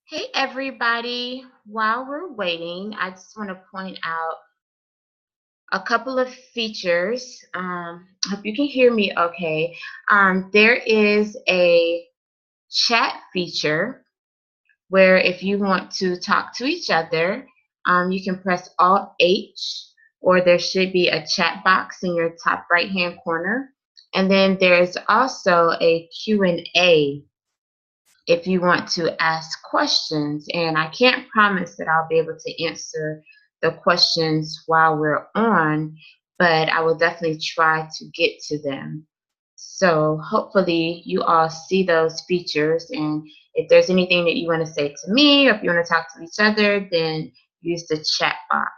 Hey everybody, while we're waiting, I just want to point out a couple of features. Hope you can hear me okay. There is a chat feature where if you want to talk to each other, you can press Alt H, or there should be a chat box in your top right hand corner. And then there's also a Q&A if you want to ask questions. And I can't promise that I'll be able to answer the questions while we're on, but I will definitely try to get to them. So hopefully you all see those features, and if there's anything that you want to say to me or if you want to talk to each other, then use the chat box.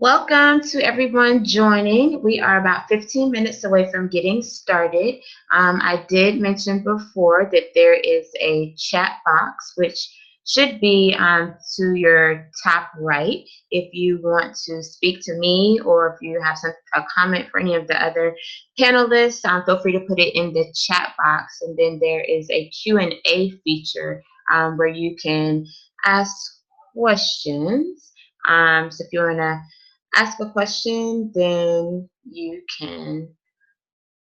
Welcome to everyone joining. We are about 15 minutes away from getting started. I did mention before that there is a chat box, which should be to your top right. If you want to speak to me or if you have a comment for any of the other panelists, feel free to put it in the chat box. And then there is a Q&A feature where you can ask questions. So if you want to ask a question, then you can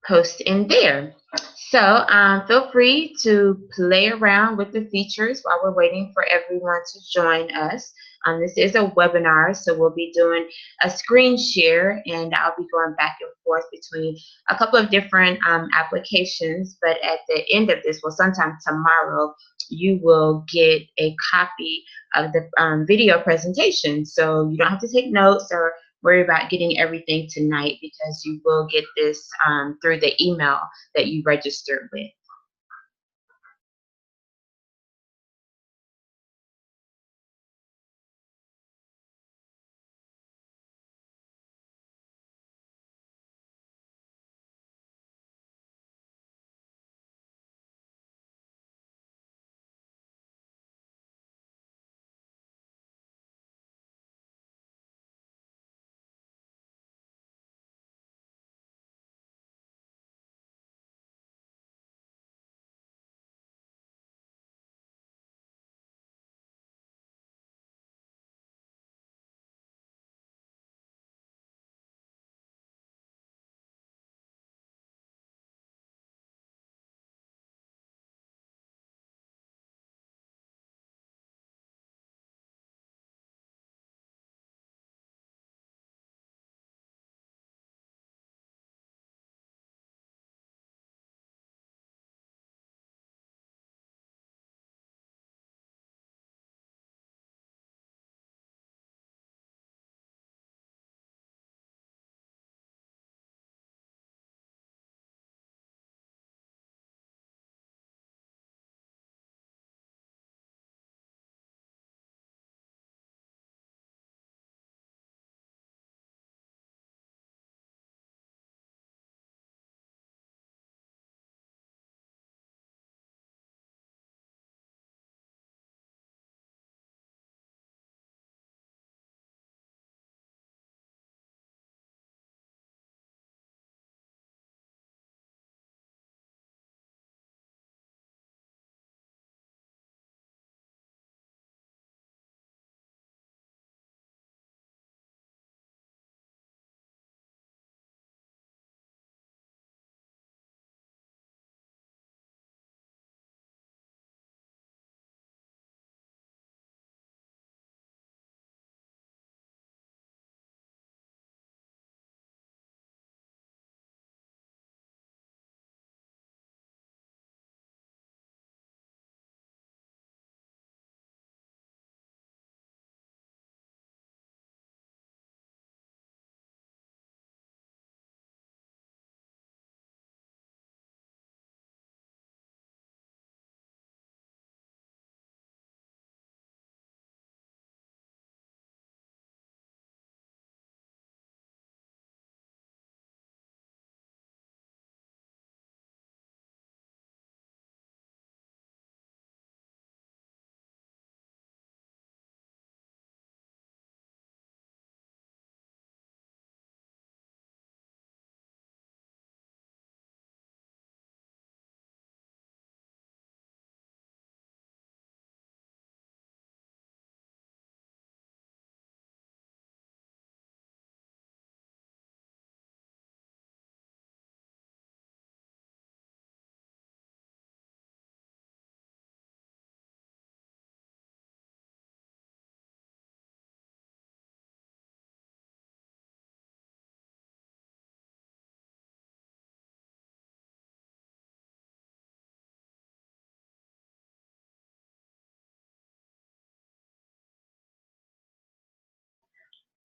post in there. So feel free to play around with the features while we're waiting for everyone to join us. This is a webinar, so we'll be doing a screen share, and I'll be going back and forth between a couple of different applications. But at the end of this, well, sometime tomorrow, you will get a copy of the video presentation. So you don't have to take notes or worry about getting everything tonight, because you will get this through the email that you registered with.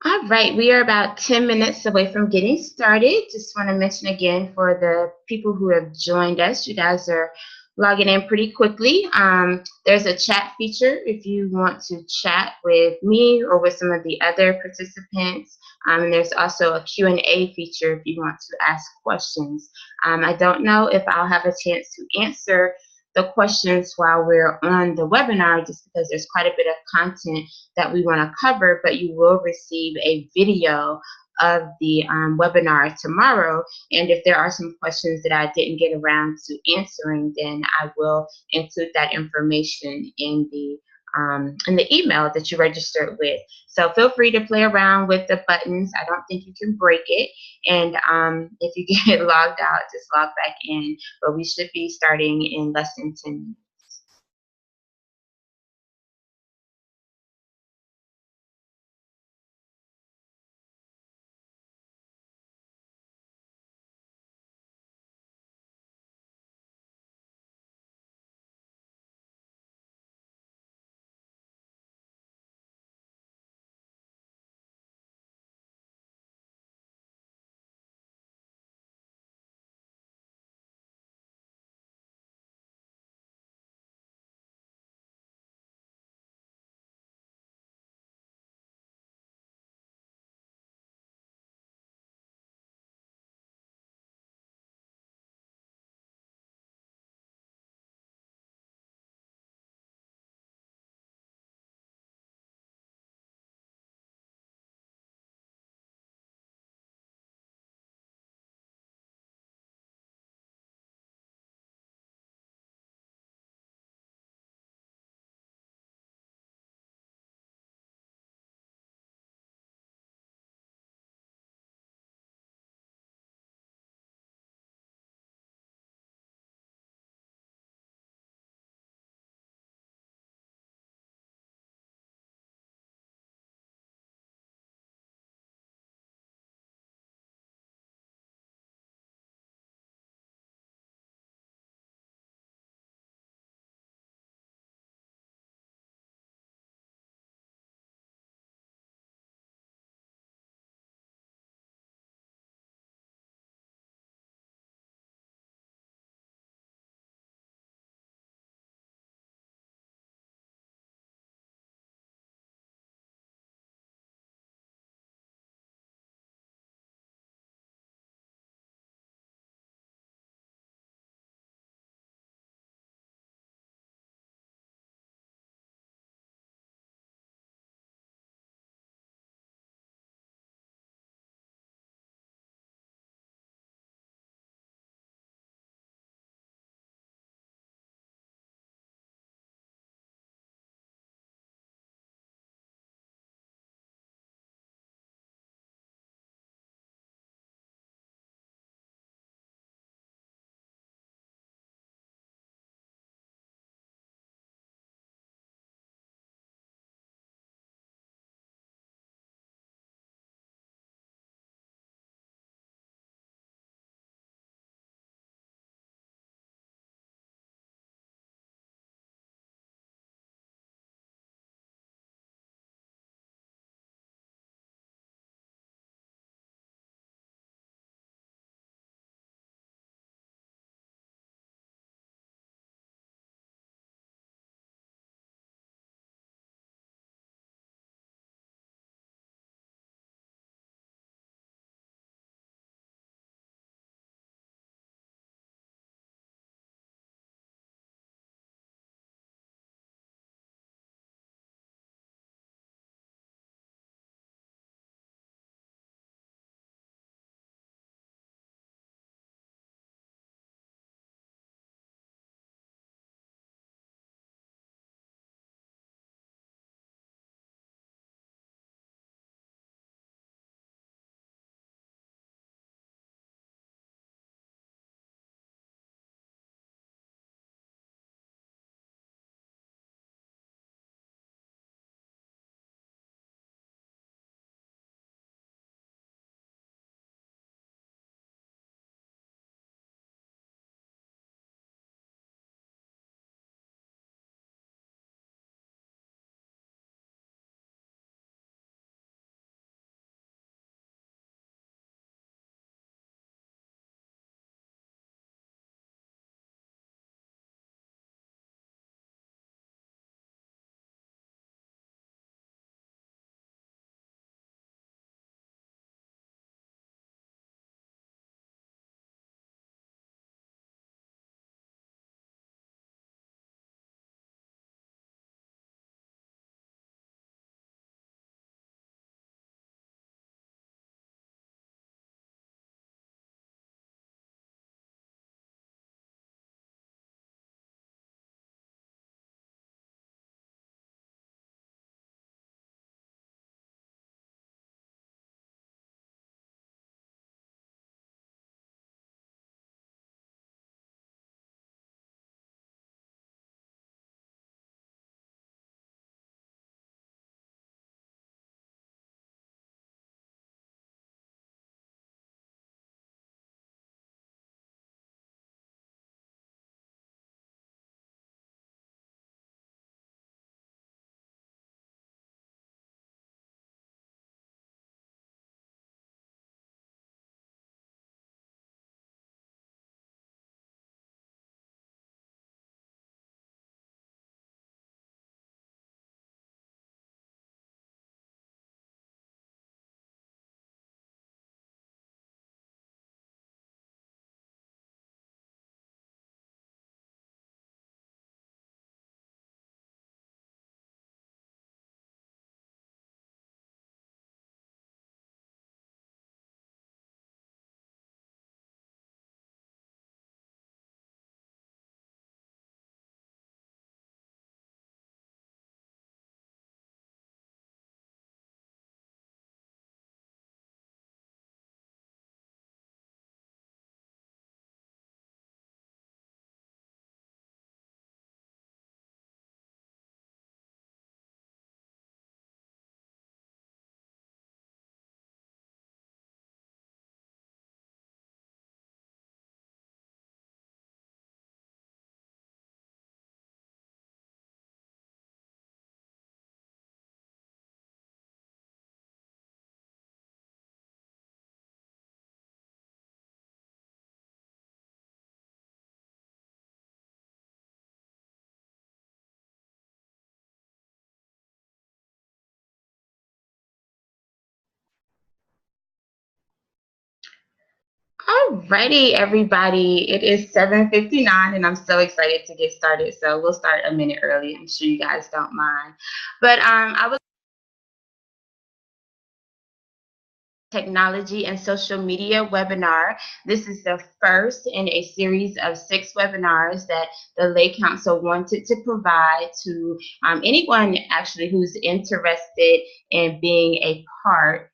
All right, we are about 10 minutes away from getting started. Just want to mention again for the people who have joined us, you guys are logging in pretty quickly. There's a chat feature if you want to chat with me or with some of the other participants. And there's also a Q&A feature if you want to ask questions. I don't know if I'll have a chance to answer the questions while we're on the webinar, just because there's quite a bit of content that we want to cover, but you will receive a video of the webinar tomorrow. And if there are some questions that I didn't get around to answering, then I will include that information in the email that you registered with. So feel free to play around with the buttons. I don't think you can break it. And if you get logged out, just log back in. But we should be starting in less than 10 minutes. Alrighty, everybody. It is 7:59, and I'm so excited to get started. So we'll start a minute early. I'm sure you guys don't mind. But I was technology and social media webinar. This is the first in a series of 6 webinars that the Lay Council wanted to provide to anyone actually who's interested in being a part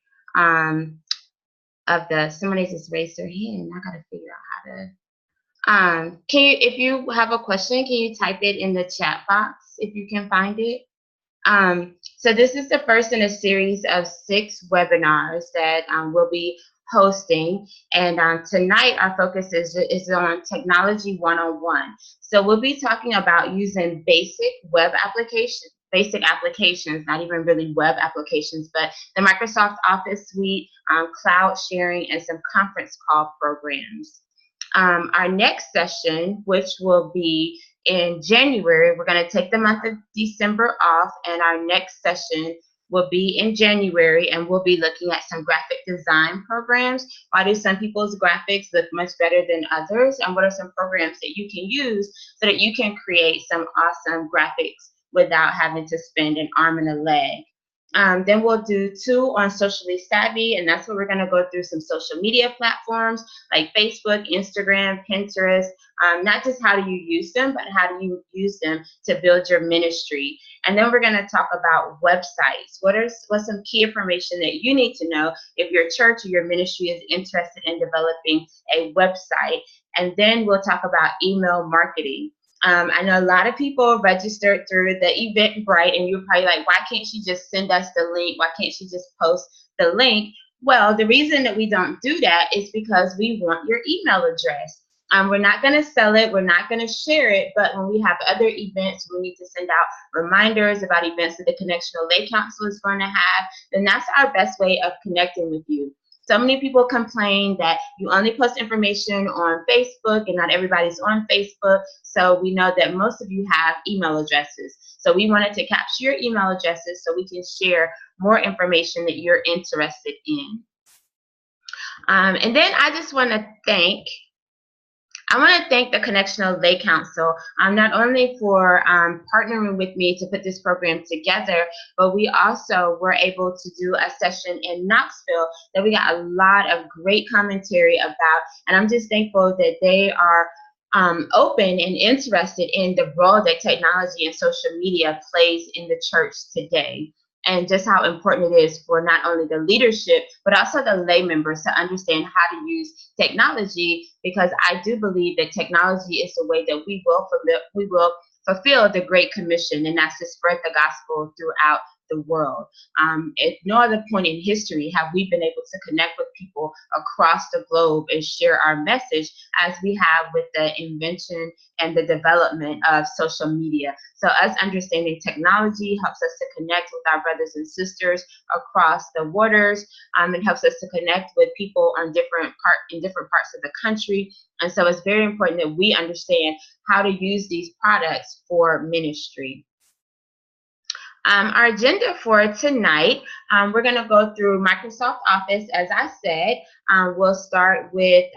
of the. Somebody just raised their hand. I gotta figure out how to. Can you, if you have a question, can you type it in the chat box if you can find it? So this is the first in a series of 6 webinars that we'll be hosting. And tonight our focus is on technology 101. So we'll be talking about using basic applications, not even really web applications, but the Microsoft Office suite, cloud sharing, and some conference call programs. Our next session, which will be in January, we're going to take the month of December off, and our next session will be in January, and we'll be looking at some graphic design programs. Why do some people's graphics look much better than others, and what are some programs that you can use so that you can create some awesome graphics without having to spend an arm and a leg. Then we'll do 2 on socially savvy, and that's where we're going to go through some social media platforms like Facebook, Instagram, Pinterest. Not just how do you use them, but how do you use them to build your ministry. And then we're going to talk about websites. What's some key information that you need to know if your church or your ministry is interested in developing a website. And then we'll talk about email marketing. I know a lot of people registered through the Eventbrite, and you're probably like, why can't she just send us the link? Why can't she just post the link? Well, the reason that we don't do that is because we want your email address. We're not going to sell it. We're not going to share it. But when we have other events, we need to send out reminders about events that the Connectional Lay Council is going to have. Then that's our best way of connecting with you. So many people complain that you only post information on Facebook and not everybody's on Facebook. So we know that most of you have email addresses. So we wanted to capture your email addresses so we can share more information that you're interested in. And then I just want to thank the Connectional Lay Council, not only for partnering with me to put this program together, but we also were able to do a session in Knoxville that we got a lot of great commentary about. And I'm just thankful that they are open and interested in the role that technology and social media plays in the church today, and just how important it is for not only the leadership, but also the lay members to understand how to use technology, because I do believe that technology is the way that we will fulfill the Great Commission, and that's to spread the gospel throughout the world. At no other point in history have we been able to connect with people across the globe and share our message as we have with the invention and the development of social media. So us understanding technology helps us to connect with our brothers and sisters across the waters. It helps us to connect with people in different parts of the country. And so it's very important that we understand how to use these products for ministry. Our agenda for tonight, we're going to go through Microsoft Office. As I said, we'll start with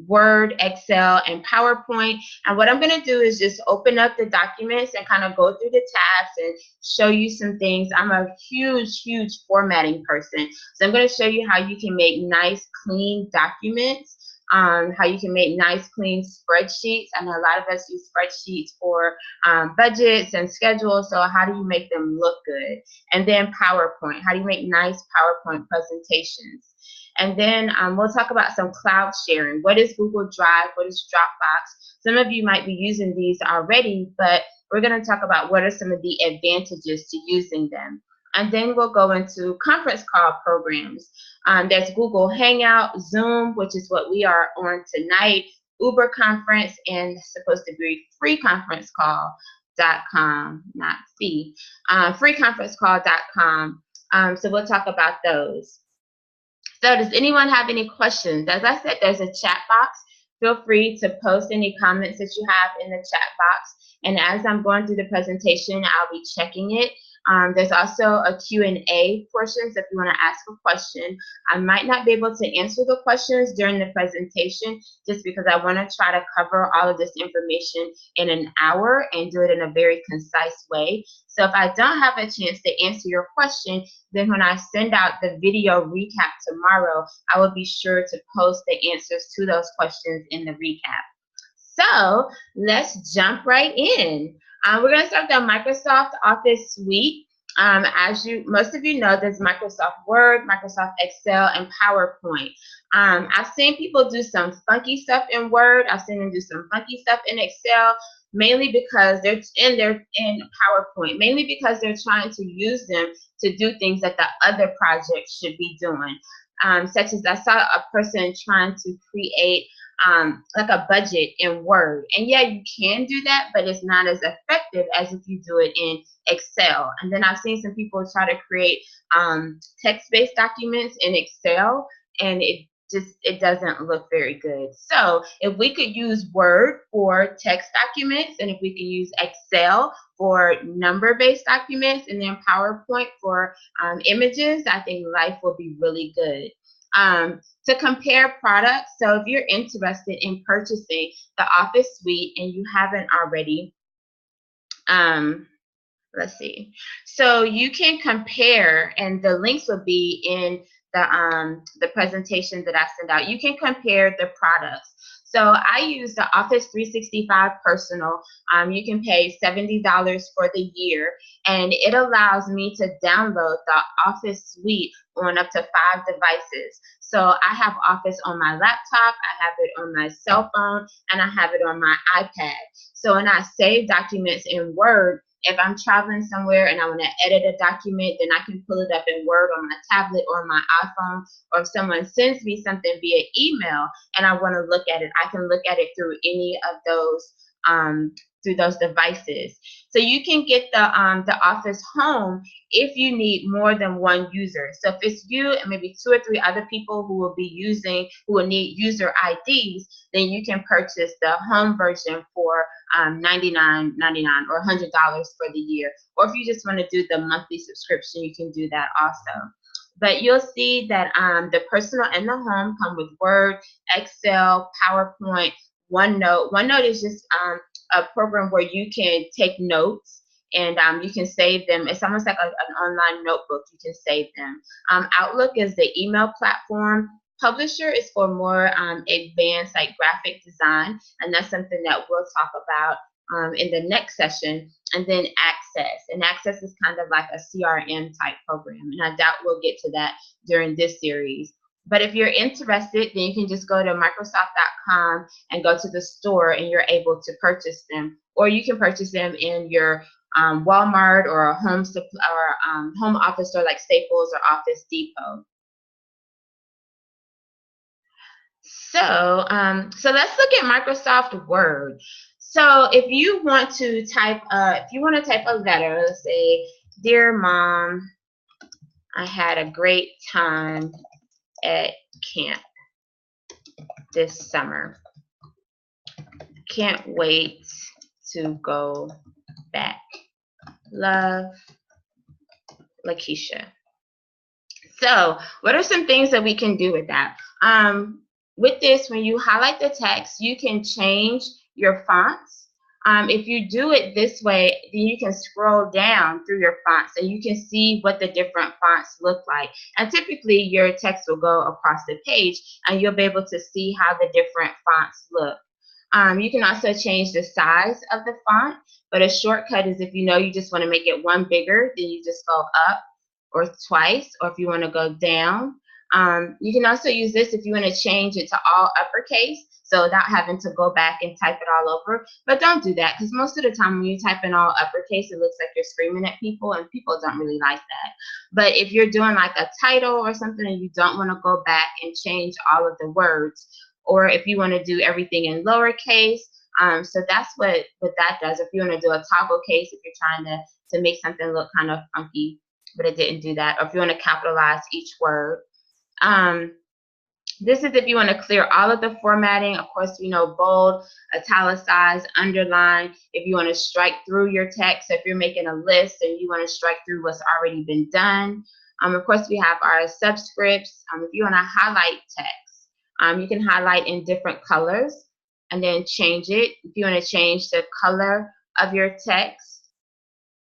Word, Excel, and PowerPoint. And what I'm going to do is just open up the documents and kind of go through the tabs and show you some things. I'm a huge formatting person. So I'm going to show you how you can make nice, clean documents. How you can make nice, clean spreadsheets. I know a lot of us use spreadsheets for budgets and schedules, so how do you make them look good? And then PowerPoint, how do you make nice PowerPoint presentations? And then we'll talk about some cloud sharing. What is Google Drive? What is DropBox? Some of you might be using these already, but we're going to talk about what are some of the advantages to using them. And then we'll go into conference call programs. There's Google Hangout, Zoom, which is what we are on tonight, uberconference, and supposed to be freeconferencecall.com, not fee, freeconferencecall.com. So we'll talk about those. So does anyone have any questions? As I said, there's a chat box. Feel free to post any comments that you have in the chat box. And as I'm going through the presentation, I'll be checking it. There's also a Q&A portion, so if you want to ask a question. I might not be able to answer the questions during the presentation just because I want to try to cover all of this information in an hour and do it in a very concise way. So if I don't have a chance to answer your question, then when I send out the video recap tomorrow, I will be sure to post the answers to those questions in the recap. So let's jump right in. We're going to start with the Microsoft Office suite. As most of you know, there's Microsoft Word, Microsoft Excel, and PowerPoint. I've seen people do some funky stuff in Word. I've seen them do some funky stuff in Excel, mainly because they're in PowerPoint, mainly because they're trying to use them to do things that the other projects should be doing. Such as I saw a person trying to create like a budget in Word. And yeah, you can do that, but it's not as effective as if you do it in Excel. And then I've seen some people try to create text-based documents in Excel, and it doesn't look very good. So if we could use Word for text documents, and if we can use Excel for number-based documents, and then PowerPoint for images, I think life will be really good. To compare products, so if you're interested in purchasing the Office Suite and you haven't already, let's see. So you can compare, and the links will be in the presentation that I send out. You can compare the products. So I use the Office 365 Personal. You can pay $70 for the year, and it allows me to download the Office Suite on up to 5 devices. So I have Office on my laptop, I have it on my cell phone, and I have it on my iPad. So when I save documents in Word, if I'm traveling somewhere and I want to edit a document, then I can pull it up in Word on my tablet or my iPhone, or if someone sends me something via email and I want to look at it, I can look at it through any of those devices. So you can get the Office Home if you need more than one user. So if it's you and maybe 2 or 3 other people who will need user IDs, then you can purchase the Home version for $99.99 or $100 for the year. Or if you just want to do the monthly subscription, you can do that also. But you'll see that the Personal and the Home come with Word, Excel, PowerPoint, OneNote. OneNote is just a program where you can take notes and you can save them. It's almost like an online notebook. You can save them. Outlook is the email platform. Publisher is for more advanced like graphic design, and that's something that we'll talk about in the next session. And then Access. And Access is kind of like a CRM type program, and I doubt we'll get to that during this series. But if you're interested, then you can just go to Microsoft.com and go to the store, and you're able to purchase them. Or you can purchase them in your Walmart or a home office store like Staples or Office Depot. So, so let's look at Microsoft Word. So if you want to type a letter, let's say, "Dear Mom, I had a great time at camp this summer. Can't wait to go back. Love, Lakeisha." So what are some things that we can do with that? With this, when you highlight the text, you can change your fonts. If you do it this way, then you can scroll down through your fonts and you can see what the different fonts look like. And typically your text will go across the page and you'll be able to see how the different fonts look. You can also change the size of the font, but a shortcut is if you know you just want to make it one bigger, then you just go up or twice, or if you want to go down. You can also use this if you want to change it to all uppercase, so without having to go back and type it all over. But don't do that, because most of the time when you type in all uppercase, it looks like you're screaming at people, and people don't really like that. But if you're doing like a title or something and you don't want to go back and change all of the words, or if you want to do everything in lowercase, so that's what that does. If you want to do a toggle case, if you're trying to make something look kind of funky, but it didn't do that, or if you want to capitalize each word. This is if you want to clear all of the formatting. Of course, bold, italicize, underline. If you want to strike through your text, so if you're making a list and you want to strike through what's already been done. Of course, we have our subscripts. If you want to highlight text, you can highlight in different colors and then change it. If you want to change the color of your text,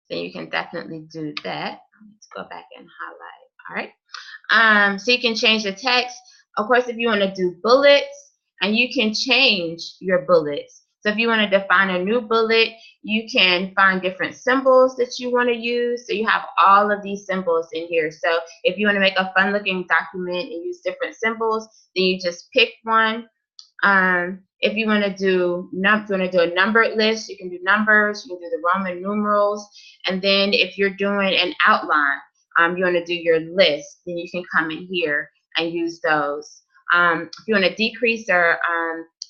then you can definitely do that. Let's go back and highlight. All right. So you can change the text. Of course, if you want to do bullets, and you can change your bullets. So if you want to define a new bullet, you can find different symbols that you want to use. So you have all of these symbols in here. So if you want to make a fun looking document and use different symbols, then you just pick one. If you want to do a numbered list, you can do numbers, you can do the Roman numerals, and then if you're doing an outline, you want to do your list, then you can come in here and use those. If you want to decrease or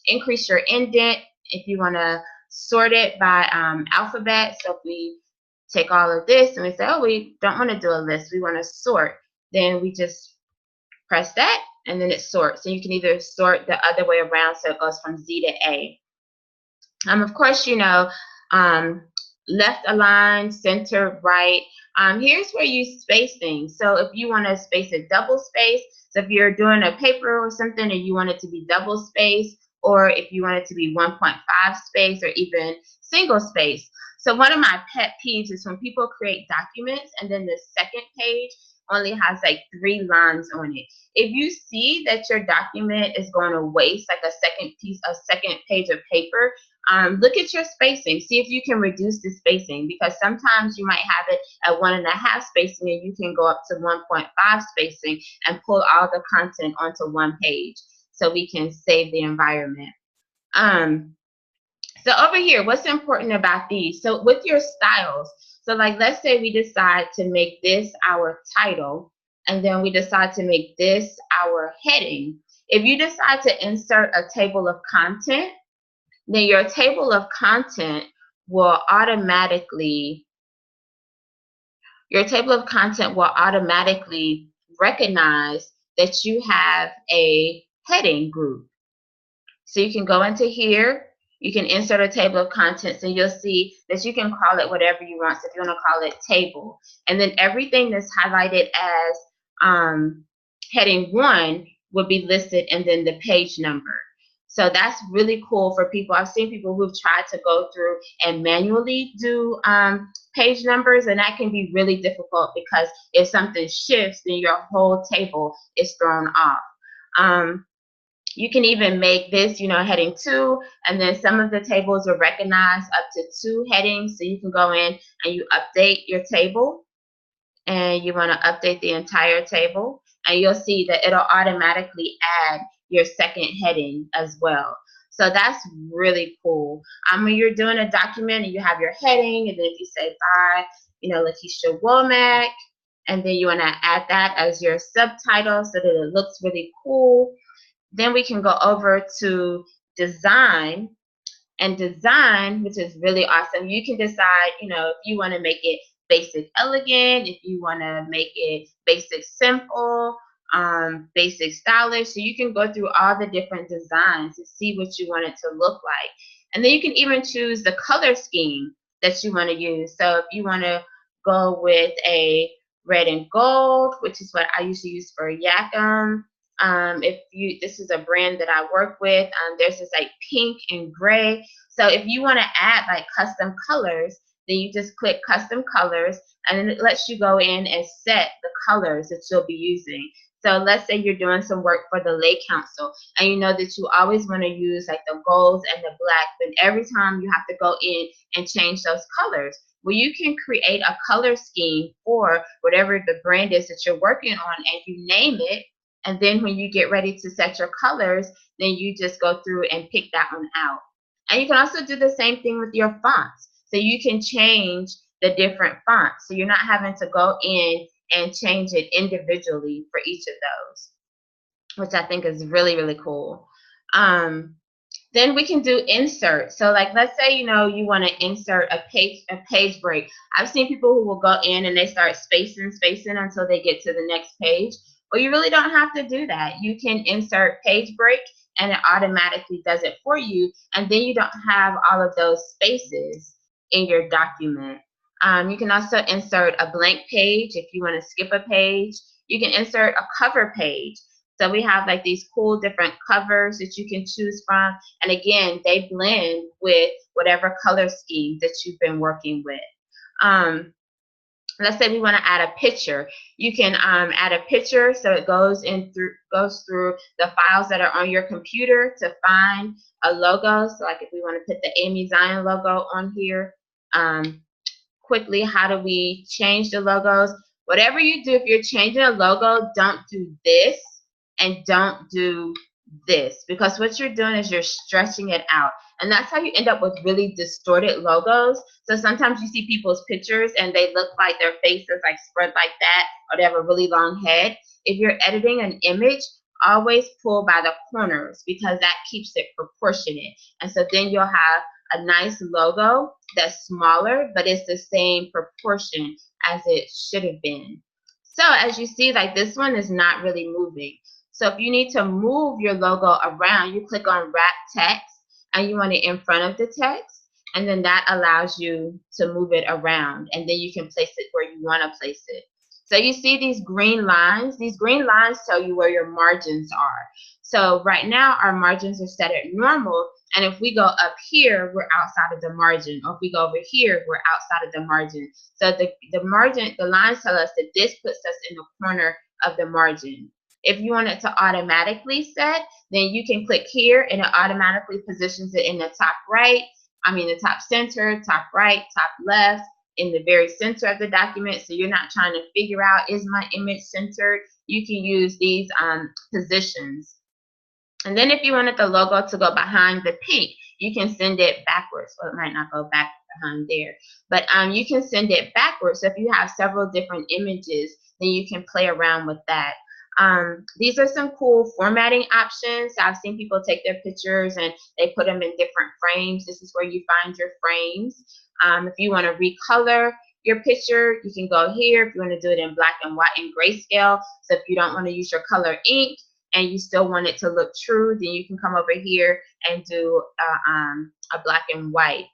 increase your indent, if you want to sort it by alphabet, so if we take all of this and we say, oh, we don't want to do a list, we want to sort, then we just press that and then it sorts. So you can either sort the other way around, so it goes from Z to A. Of course, left align, center, right. Here's where you space things. So if you want to space it double space, so if you're doing a paper or something and you want it to be double space, or if you want it to be 1.5 space or even single space. So one of my pet peeves is when people create documents and then the second page only has like 3 lines on it. If you see that your document is going to waste like a second page of paper, look at your spacing. See if you can reduce the spacing, because sometimes you might have it at 1.5 spacing and you can go up to 1.5 spacing and pull all the content onto one page so we can save the environment. So over here, what's important about these? So with your styles, so like let's say we decide to make this our title, and then we decide to make this our heading. If you decide to insert a table of content, then your table of content will automatically recognize that you have a heading group. So you can go into here, you can insert a table of contents, and you'll see that you can call it whatever you want. So if you want to call it table, and then everything that's highlighted as heading 1 would be listed, and then the page number. So that's really cool for people. I've seen people who've tried to go through and manually do page numbers, and that can be really difficult because if something shifts, then your whole table is thrown off. You can even make this, heading 2, and then some of the tables will recognize up to 2 headings. So you can go in and you update your table, and you want to update the entire table, and you'll see that it'll automatically add your second heading as well. So that's really cool. When you're doing a document and you have your heading, and then if you say by, Lakeisha Womack, and then you want to add that as your subtitle so that it looks really cool. Then we can go over to design, and design, which is really awesome. You can decide, if you want to make it basic elegant, if you want to make it basic simple, basic stylish. So you can go through all the different designs to see what you want it to look like. And then you can even choose the color scheme that you want to use. So if you want to go with a red and gold, which is what I usually use for Yakum. This is a brand that I work with, there's this like pink and gray. So if you want to add like custom colors, then you just click custom colors, and then it lets you go in and set the colors that you'll be using. So let's say you're doing some work for the Lake Council, and you know that you always want to use like the golds and the black, but every time you have to go in and change those colors. Well, you can create a color scheme for whatever the brand is that you're working on, and you name it. And then when you get ready to set your colors, then you just go through and pick that one out. And you can also do the same thing with your fonts. So you can change the different fonts. So you're not having to go in and change it individually for each of those, which I think is really, really cool. Then we can do insert. So like, let's say, you want to insert a page break. I've seen people who will go in and they start spacing until they get to the next page. Well, you really don't have to do that. You can insert page break and it automatically does it for you. And then you don't have all of those spaces in your document. You can also insert a blank page if you want to skip a page. You can insert a cover page. So we have like these cool different covers that you can choose from. And again, they blend with whatever color scheme that you've been working with. Let's say we want to add a picture. You can add a picture so it goes through the files that are on your computer to find a logo. So like if we want to put the Amy Zion logo on here, quickly, how do we change the logos? Whatever you do, if you're changing a logo, don't do this and don't do this, because what you're doing is you're stretching it out. And that's how you end up with really distorted logos. So sometimes you see people's pictures and they look like their face is like spread like that, or they have a really long head. If you're editing an image, always pull by the corners because that keeps it proportionate. And so then you'll have a nice logo that's smaller, but it's the same proportion as it should have been. So as you see, like this one is not really moving. So if you need to move your logo around, you click on wrap text and you want it in front of the text, and then that allows you to move it around, and then you can place it where you want to place it. So you see these green lines? These green lines tell you where your margins are. So right now our margins are set at normal, and if we go up here, we're outside of the margin, or if we go over here, we're outside of the margin. So the margin, the lines tell us that this puts us in the corner of the margin. If you want it to automatically set, then you can click here and it automatically positions it in the top right, the top center, top right, top left, in the very center of the document. So you're not trying to figure out, is my image centered? You can use these positions. And then if you wanted the logo to go behind the pink, you can send it backwards. Well, it might not go back behind there, but you can send it backwards. So if you have several different images, then you can play around with that. These are some cool formatting options. I've seen people take their pictures and they put them in different frames. This is where you find your frames. If you want to recolor your picture, you can go here. If you want to do it in black and white and grayscale, so if you don't want to use your color ink and you still want it to look true, then you can come over here and do a black and white.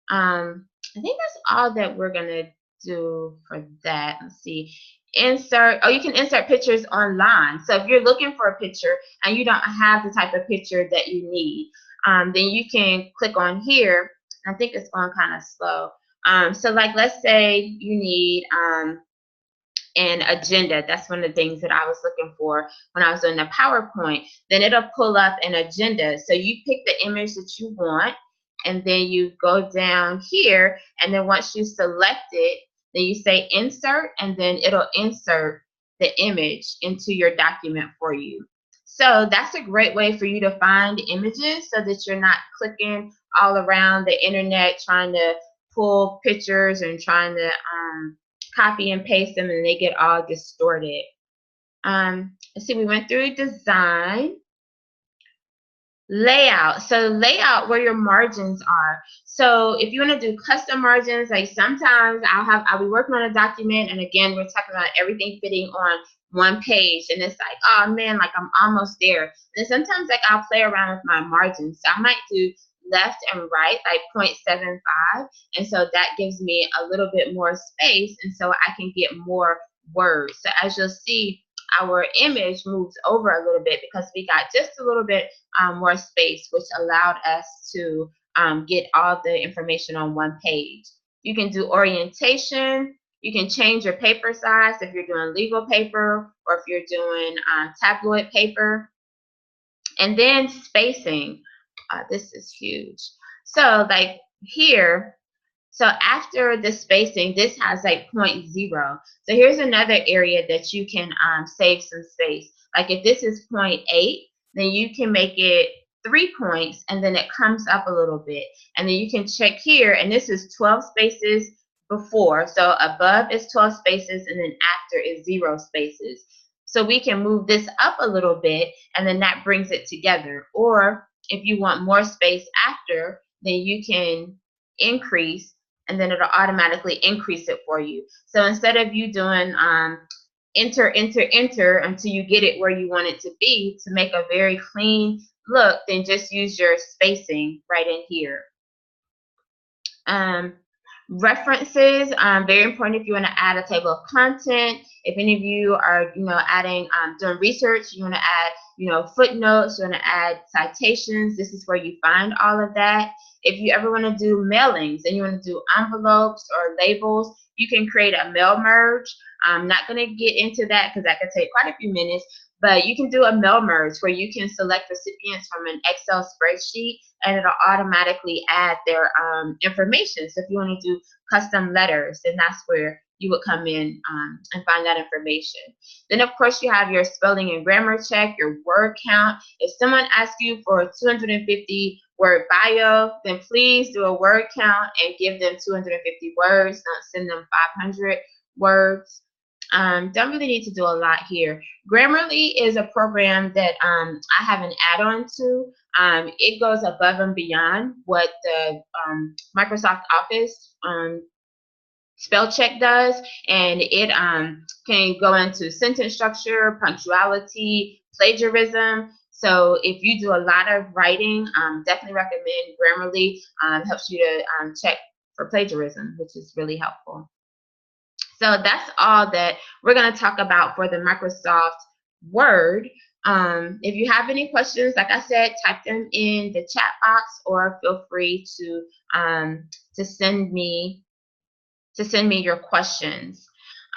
I think that's all that we're gonna do for that. Let's see. Insert, you can insert pictures online. So if you're looking for a picture and you don't have the type of picture that you need, then you can click on here. I think it's going kind of slow. So like, let's say you need an agenda. That's one of the things that I was looking for when I was doing the PowerPoint. Then it'll pull up an agenda. So you pick the image that you want, and then you go down here, and then once you select it, then you say insert, and then it'll insert the image into your document for you. So that's a great way for you to find images so that you're not clicking all around the internet trying to pull pictures and trying to copy and paste them and they get all distorted. Let's see, we went through design. Layout. So layout, where your margins are. So if you want to do custom margins, like sometimes I'll be working on a document, and again, we're talking about everything fitting on one page, and it's like, oh man, like I'm almost there. And sometimes like I'll play around with my margins. So I might do left and right, like 0.75, and so that gives me a little bit more space, and so I can get more words. So as you'll see, our image moves over a little bit because we got just a little bit more space, which allowed us to get all the information on one page. You can do orientation. You can change your paper size if you're doing legal paper or if you're doing tabloid paper. And then spacing. This is huge. So like here, so after the spacing, this has like 0.0. So here's another area that you can save some space. Like if this is 0.8, then you can make it 3 points, and then it comes up a little bit. And then you can check here, and this is 12 spaces before. So above is 12 spaces, and then after is 0 spaces. So we can move this up a little bit, and then that brings it together. Or if you want more space after, then you can increase, and then it'll automatically increase it for you. So instead of you doing enter, enter, enter until you get it where you want it to be to make a very clean look, then just use your spacing right in here. References, very important if you want to add a table of content. If any of you are, adding, doing research, you want to add, footnotes, you want to add citations. This is where you find all of that. If you ever want to do mailings and you want to do envelopes or labels, you can create a mail merge. I'm not going to get into that because that could take quite a few minutes, but you can do a mail merge where you can select recipients from an Excel spreadsheet and it'll automatically add their information. So if you want to do custom letters, then that's where you would come in and find that information. Then, of course, you have your spelling and grammar check, your word count. If someone asks you for a 250-word bio, then please do a word count and give them 250 words. Don't send them 500 words. Don't really need to do a lot here. Grammarly is a program that I have an add-on to. It goes above and beyond what the Microsoft Office spell check does, and it can go into sentence structure, punctuality, plagiarism. So if you do a lot of writing, definitely recommend Grammarly. Helps you to check for plagiarism, which is really helpful. So that's all that we're going to talk about for the Microsoft Word. If you have any questions, like I said, type them in the chat box or feel free to send me your questions.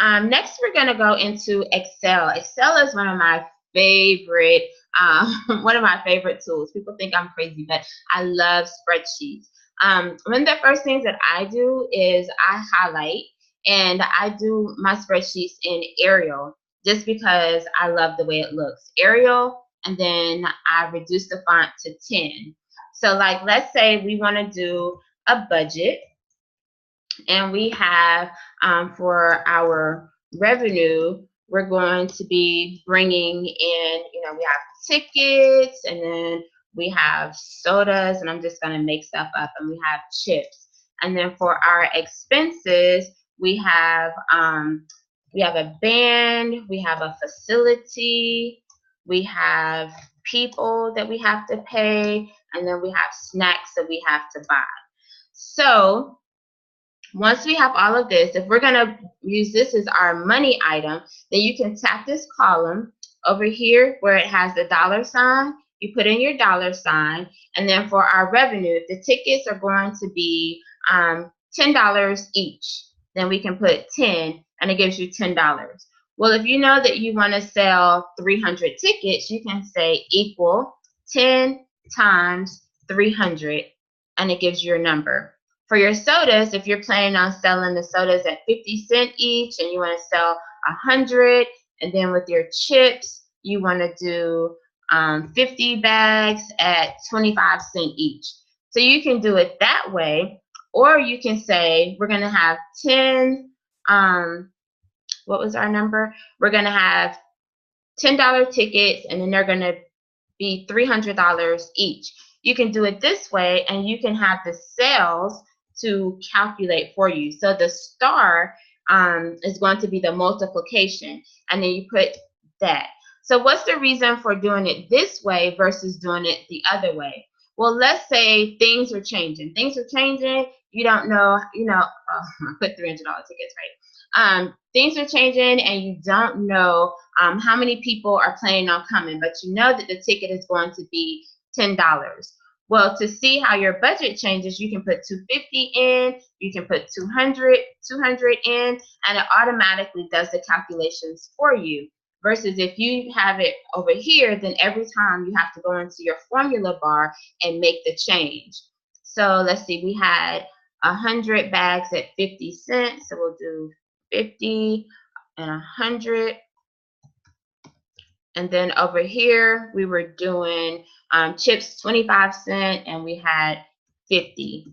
Next, we're going to go into Excel. Excel is one of my favorite tools. People think I'm crazy, but I love spreadsheets. One of the first things that I do is I highlight, and I do my spreadsheets in Arial just because I love the way it looks. Arial, and then I reduce the font to 10. So like, let's say we want to do a budget, and we have for our revenue, we're going to be bringing in, we have tickets, and then we have sodas, and I'm just going to make stuff up, and we have chips. And then for our expenses, we have a band, we have a facility, we have people that we have to pay, and then we have snacks that we have to buy. So once we have all of this, if we're going to use this as our money item, then you can tap this column over here where it has the $sign. You put in your $sign, and then for our revenue, if the tickets are going to be $10 each, then we can put 10, and it gives you $10. Well, if you know that you want to sell 300 tickets, you can say equal 10 times 300, and it gives you a number. For your sodas, if you're planning on selling the sodas at 50 cents each and you want to sell 100, and then with your chips, you want to do 50 bags at 25 cents each. So you can do it that way, or you can say we're going to have 10, what was our number? We're going to have $10 tickets, and then they're going to be $300 each. You can do it this way, and you can have the sales to calculate for you. So the star is going to be the multiplication, and then you put that. So what's the reason for doing it this way versus doing it the other way? Well, let's say things are changing. Things are changing. You don't know, I put $300 tickets, right? Things are changing, and you don't know how many people are planning on coming, but you know that the ticket is going to be $10. Well, to see how your budget changes, you can put 250 in, you can put 200 in, and it automatically does the calculations for you. Versus if you have it over here, then every time you have to go into your formula bar and make the change. So let's see, we had 100 bags at 50 cents, so we'll do 50 and 100. And then over here, we were doing chips 25 cents, and we had 50.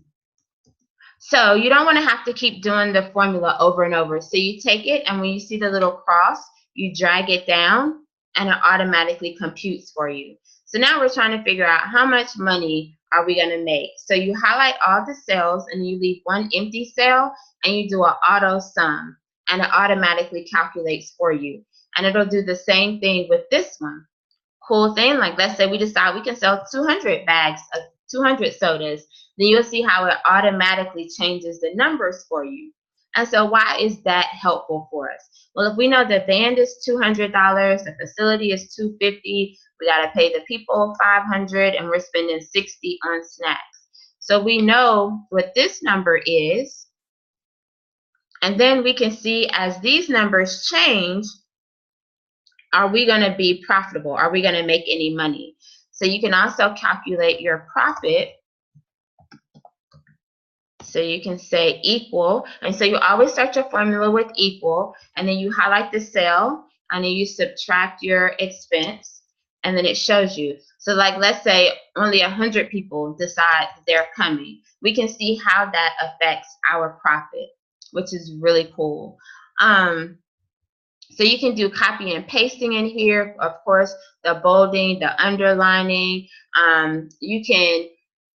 So you don't want to have to keep doing the formula over and over. So you take it, and when you see the little cross, you drag it down, and it automatically computes for you. So now we're trying to figure out how much money are we going to make. So you highlight all the cells, and you leave one empty cell, and you do an auto sum, and it automatically calculates for you. And it'll do the same thing with this one. Cool thing, like let's say we decide we can sell 200 bags of 200 sodas, then you'll see how it automatically changes the numbers for you. And so why is that helpful for us? Well, if we know the band is $200, the facility is $250, we got to pay the people $500, and we're spending $60 on snacks. So we know what this number is, and then we can see as these numbers change, are we going to be profitable? Are we going to make any money? So you can also calculate your profit. So you can say equal, and so you always start your formula with equal, and then you highlight the cell, and then you subtract your expense, and then it shows you. So like let's say only 100 people decide they're coming. We can see how that affects our profit, which is really cool. So you can do copy and pasting in here, of course, the bolding, the underlining. You can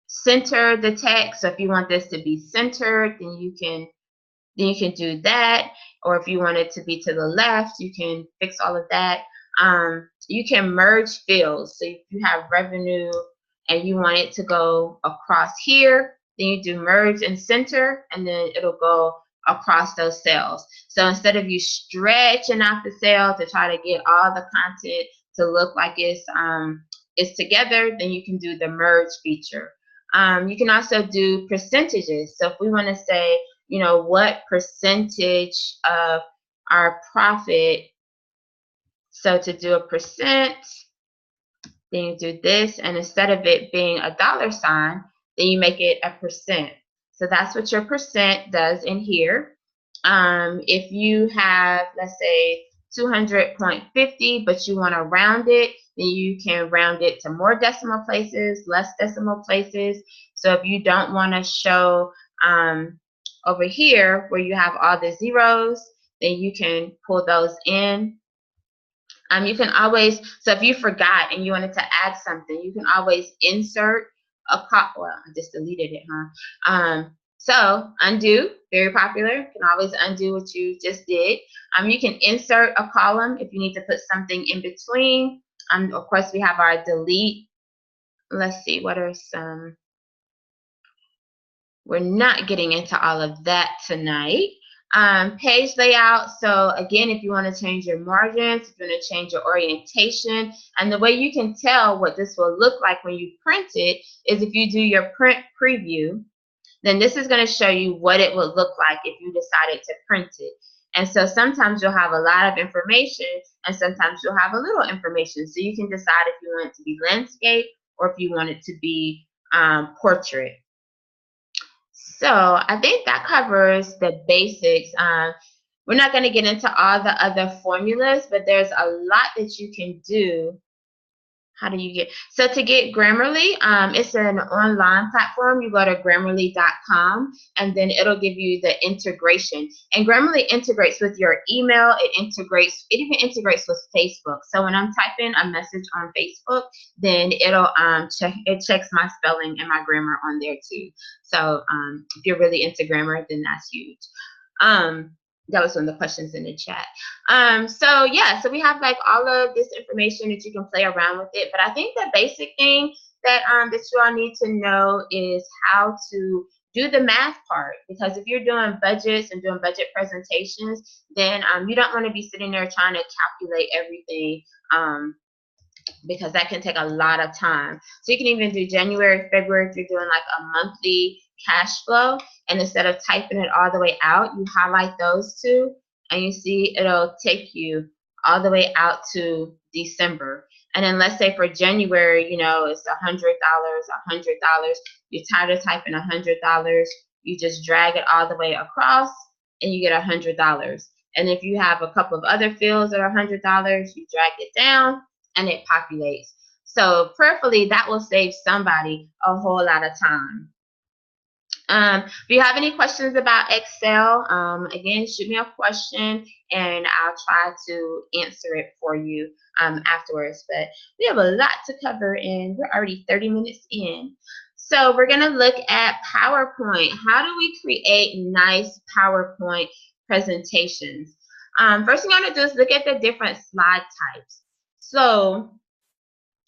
center the text. So if you want this to be centered, then you can do that. Or if you want it to be to the left, you can fix all of that. You can merge fields. So if you have revenue and you want it to go across here, then you do merge and center, and then it'll go across those cells. So instead of you stretching out the cell to try to get all the content to look like it's together, then you can do the merge feature. You can also do percentages. So if we want to say, you know, what percentage of our profit, so to do a percent, then you do this, and instead of it being a $, then you make it a percent. So that's what your percent does in here. If you have, let's say, 200.50, but you want to round it, then you can round it to more decimal places, less decimal places. So if you don't want to show over here where you have all the zeros, then you can pull those in. You can always, so if you forgot and you wanted to add something, you can always insert a well, I just deleted it, huh? So undo, very popular. You can always undo what you just did. You can insert a column if you need to put something in between. Of course, we have our delete. Let's see, what are some, we're not getting into all of that tonight. Page layout. So again, if you want to change your margins, if you want to change your orientation, and the way you can tell what this will look like when you print it is if you do your print preview, then this is going to show you what it would look like if you decided to print it. And so sometimes you'll have a lot of information, and sometimes you'll have a little information. So you can decide if you want it to be landscape or if you want it to be portrait. So I think that covers the basics. We're not going to get into all the other formulas, but there's a lot that you can do. How do you get? So to get Grammarly, it's an online platform. You go to Grammarly.com, and then it'll give you the integration. And Grammarly integrates with your email. It even integrates with Facebook. So when I'm typing a message on Facebook, then it'll checks my spelling and my grammar on there too. So if you're really into grammar, then that's huge. That was one of the questions in the chat. So yeah, so we have like all of this information that you can play around with it. But I think the basic thing that that you all need to know is how to do the math part. Because if you're doing budgets and doing budget presentations, then you don't want to be sitting there trying to calculate everything. Because that can take a lot of time. So you can even do January, February if you're doing like a monthly cash flow, and instead of typing it all the way out, you highlight those two, and you see it'll take you all the way out to December. And then let's say for January, you know, it's $100, $100. You're tired of typing $100, you just drag it all the way across, and you get $100. And if you have a couple of other fields that are $100, you drag it down, and it populates. So prayerfully, that will save somebody a whole lot of time. If you have any questions about Excel, again, shoot me a question, and I'll try to answer it for you afterwards. But we have a lot to cover, and we're already 30 minutes in. So we're going to look at PowerPoint. How do we create nice PowerPoint presentations? First thing you want to do is look at the different slide types. So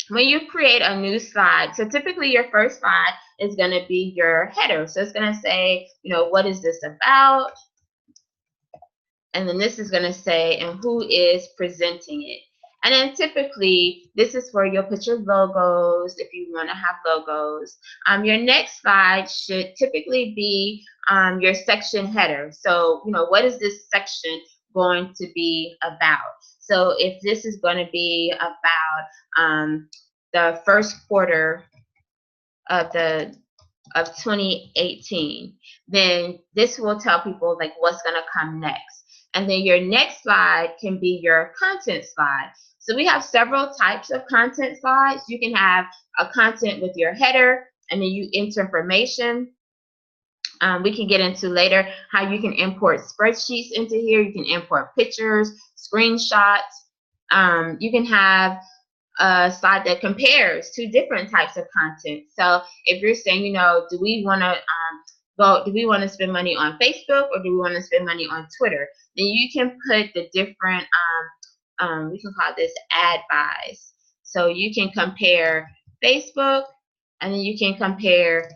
when you create a new slide, so typically your first slide is going to be your header. So it's going to say, you know, what is this about? And then this is going to say, and who is presenting it. And then typically, this is where you'll put your logos if you want to have logos. Your next slide should typically be your section header. So, you know, what is this section going to be about? So if this is going to be about the first quarter of 2018, then this will tell people like what's going to come next. And then your next slide can be your content slide. So we have several types of content slides. You can have a content with your header, and then you enter information. We can get into later how you can import spreadsheets into here. You can import pictures, screenshots. You can have a slide that compares two different types of content. So if you're saying, you know, do we want to spend money on Facebook, or do we want to spend money on Twitter? Then you can put the different, we can call this ad buys. So you can compare Facebook, and then you can compare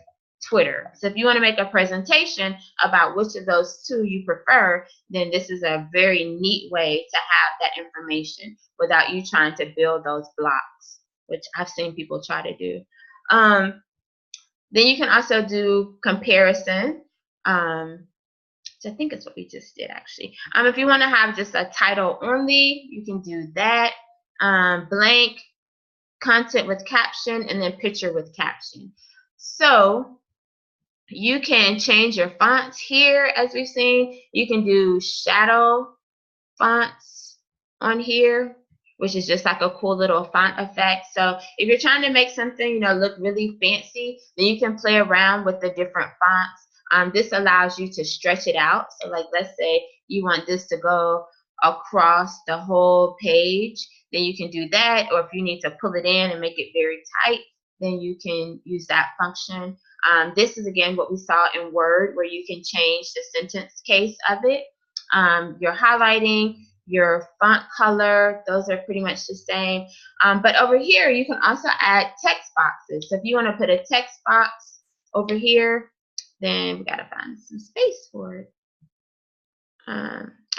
Twitter. So if you want to make a presentation about which of those two you prefer, then this is a very neat way to have that information without you trying to build those blocks, which I've seen people try to do. Then you can also do comparison. So I think it's what we just did actually. If you want to have just a title only, you can do that. Blank, content with caption, and then picture with caption. So you can change your fonts here, as we've seen. You can do shadow fonts on here, which is just like a cool little font effect. So if you're trying to make something, you know, look really fancy, then you can play around with the different fonts. This allows you to stretch it out. So like, let's say you want this to go across the whole page, then you can do that. Or if you need to pull it in and make it very tight, then you can use that function. This is again what we saw in Word, where you can change the sentence case of it. Your highlighting, your font color, those are pretty much the same. But over here, you can also add text boxes. So if you want to put a text box over here, then we got to find some space for it.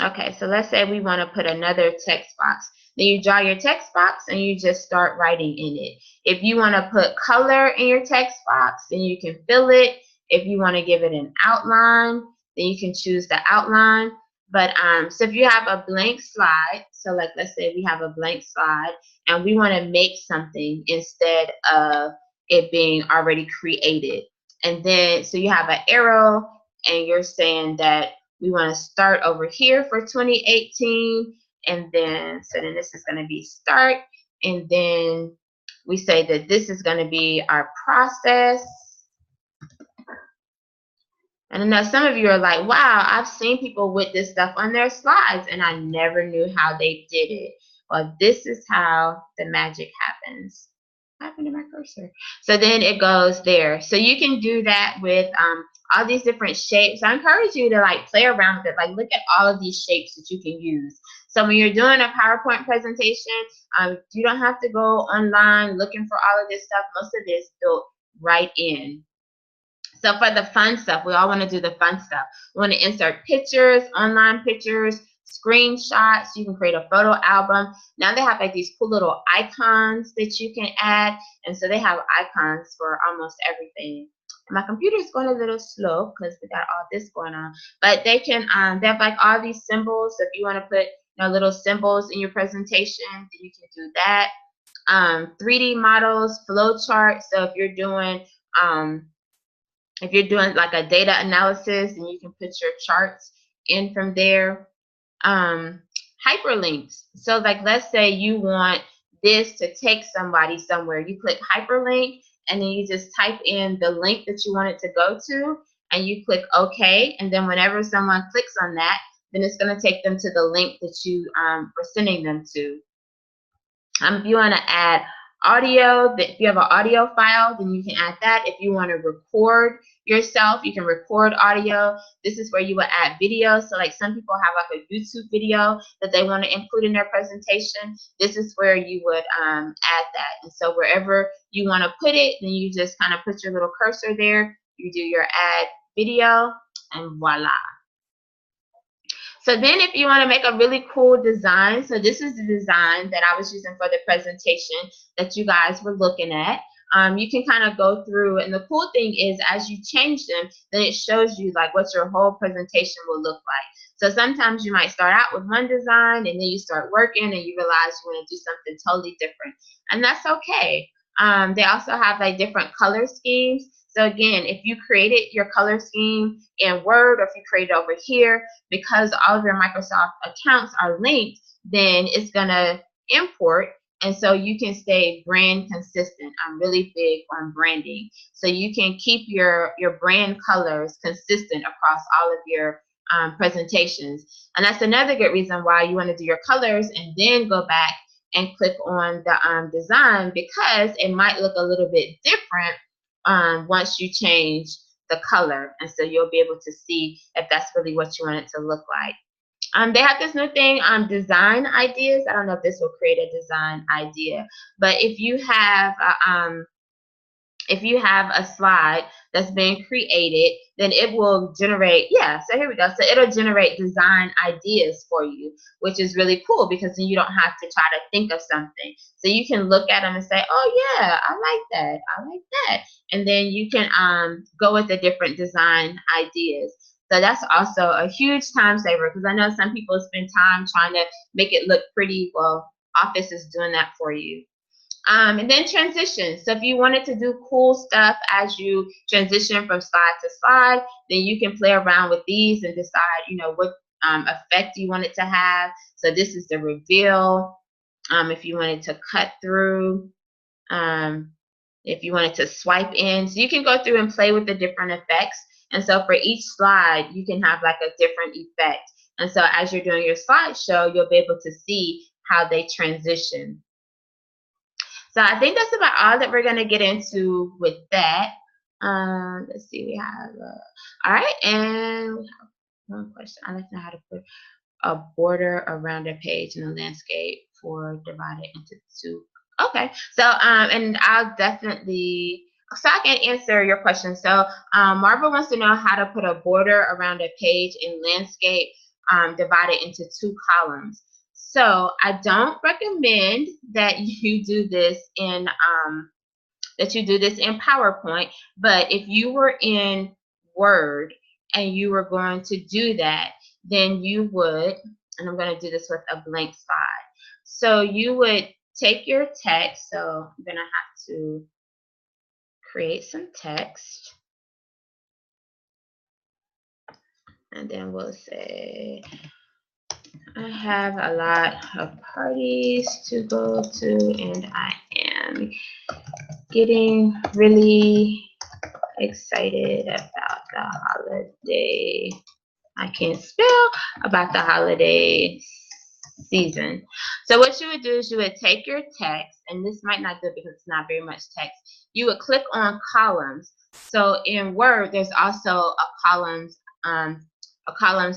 Okay, so let's say we want to put another text box. Then you draw your text box and you just start writing in it. If you want to put color in your text box, then you can fill it. If you want to give it an outline, then you can choose the outline. But so if you have a blank slide, so like let's say we have a blank slide and we want to make something instead of it being already created. And then so you have an arrow and you're saying that we want to start over here for 2018, and then so then this is going to be start, and then we say that this is going to be our process. And I know some of you are like, wow, I've seen people with this stuff on their slides and I never knew how they did it. Well, this is how the magic happens. What happened to my cursor? So then it goes there. So you can do that with all these different shapes. I encourage you to like play around with it. Like look at all of these shapes that you can use. So when you're doing a PowerPoint presentation, you don't have to go online looking for all of this stuff. Most of it is built right in. So for the fun stuff, we all want to do the fun stuff. We want to insert pictures, online pictures, screenshots. You can create a photo album. Now they have like these cool little icons that you can add. And so they have icons for almost everything. My computer's going a little slow because we got all this going on. But they can, they have like all these symbols. So if you want to put little symbols in your presentation, then you can do that. 3D models, flowcharts. So if you're doing like a data analysis, and you can put your charts in from there. Hyperlinks. So like let's say you want this to take somebody somewhere. You click hyperlink and then you just type in the link that you want it to go to and you click OK. And then whenever someone clicks on that, then it's going to take them to the link that you were sending them to. If you want to add Audio, if you have an audio file, then you can add that. If you want to record yourself, you can record audio. This is where you would add video. So like some people have like a YouTube video that they want to include in their presentation. This is where you would add that. And so wherever you want to put it, then you just kind of put your little cursor there. You do your add video, and voila. So then if you want to make a really cool design, so this is the design that I was using for the presentation that you guys were looking at. You can kind of go through, and the cool thing is as you change them, then it shows you like what your whole presentation will look like. So sometimes you might start out with one design and then you start working and you realize you want to do something totally different. And that's okay. They also have like different color schemes. So again, if you created your color scheme in Word, or if you create it over here, because all of your Microsoft accounts are linked, then it's going to import. And so you can stay brand consistent. I'm really big on branding. So you can keep your brand colors consistent across all of your presentations. And that's another good reason why you want to do your colors and then go back and click on the design, because it might look a little bit different once you change the color. And so you'll be able to see if that's really what you want it to look like. They have this new thing, design ideas. I don't know if this will create a design idea, but if you have a slide that's been created, then it will generate, yeah, so here we go. So it'll generate design ideas for you, which is really cool, because then you don't have to try to think of something. So you can look at them and say, oh yeah, I like that, I like that. And then you can go with the different design ideas. So that's also a huge time saver, because I know some people spend time trying to make it look pretty. Well, Office is doing that for you. And then transition. So if you wanted to do cool stuff as you transition from slide to slide, then you can play around with these and decide, you know, what effect you want it to have. So this is the reveal. If you wanted to cut through, if you wanted to swipe in, so you can go through and play with the different effects. And so for each slide, you can have like a different effect. And so as you're doing your slideshow, you'll be able to see how they transition. So I think that's about all that we're going to get into with that. Let's see, we have, all right, and we have one question. I like to know how to put a border around a page in the landscape for divided into two. Okay, so, and I'll definitely, so I can answer your question. So Marva wants to know how to put a border around a page in landscape divided into two columns. So I don't recommend that you do this in PowerPoint, but if you were in Word and you were going to do that, then you would, and I'm going to do this with a blank slide. So you would take your text. So I'm going to have to create some text. And then we'll say, I have a lot of parties to go to, and I am getting really excited about the holiday. I can't spell, about the holiday season. So what you would do is you would take your text, and this might not do because it's not very much text. You would click on columns. So in Word, there's also a columns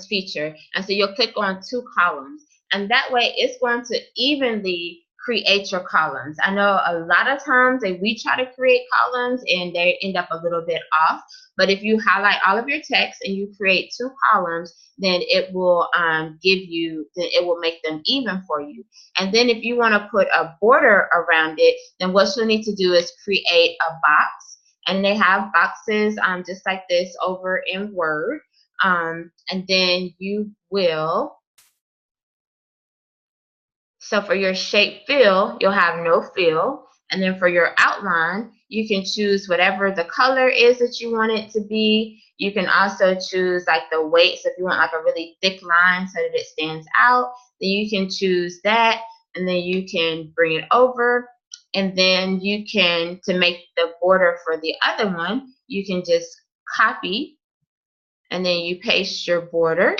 feature, and so you'll click on two columns, and that way it's going to evenly create your columns. I know a lot of times that we try to create columns and they end up a little bit off, but if you highlight all of your text and you create two columns, then it will make them even for you. And then if you want to put a border around it, then what you'll need to do is create a box, and they have boxes just like this over in Word. And then you will, so for your shape fill, you'll have no fill. And then for your outline, you can choose whatever the color is that you want it to be. You can also choose like the weight. So if you want like a really thick line so that it stands out, then you can choose that. And then you can bring it over. And then you can, to make the border for the other one, you can just copy. And then you paste your border.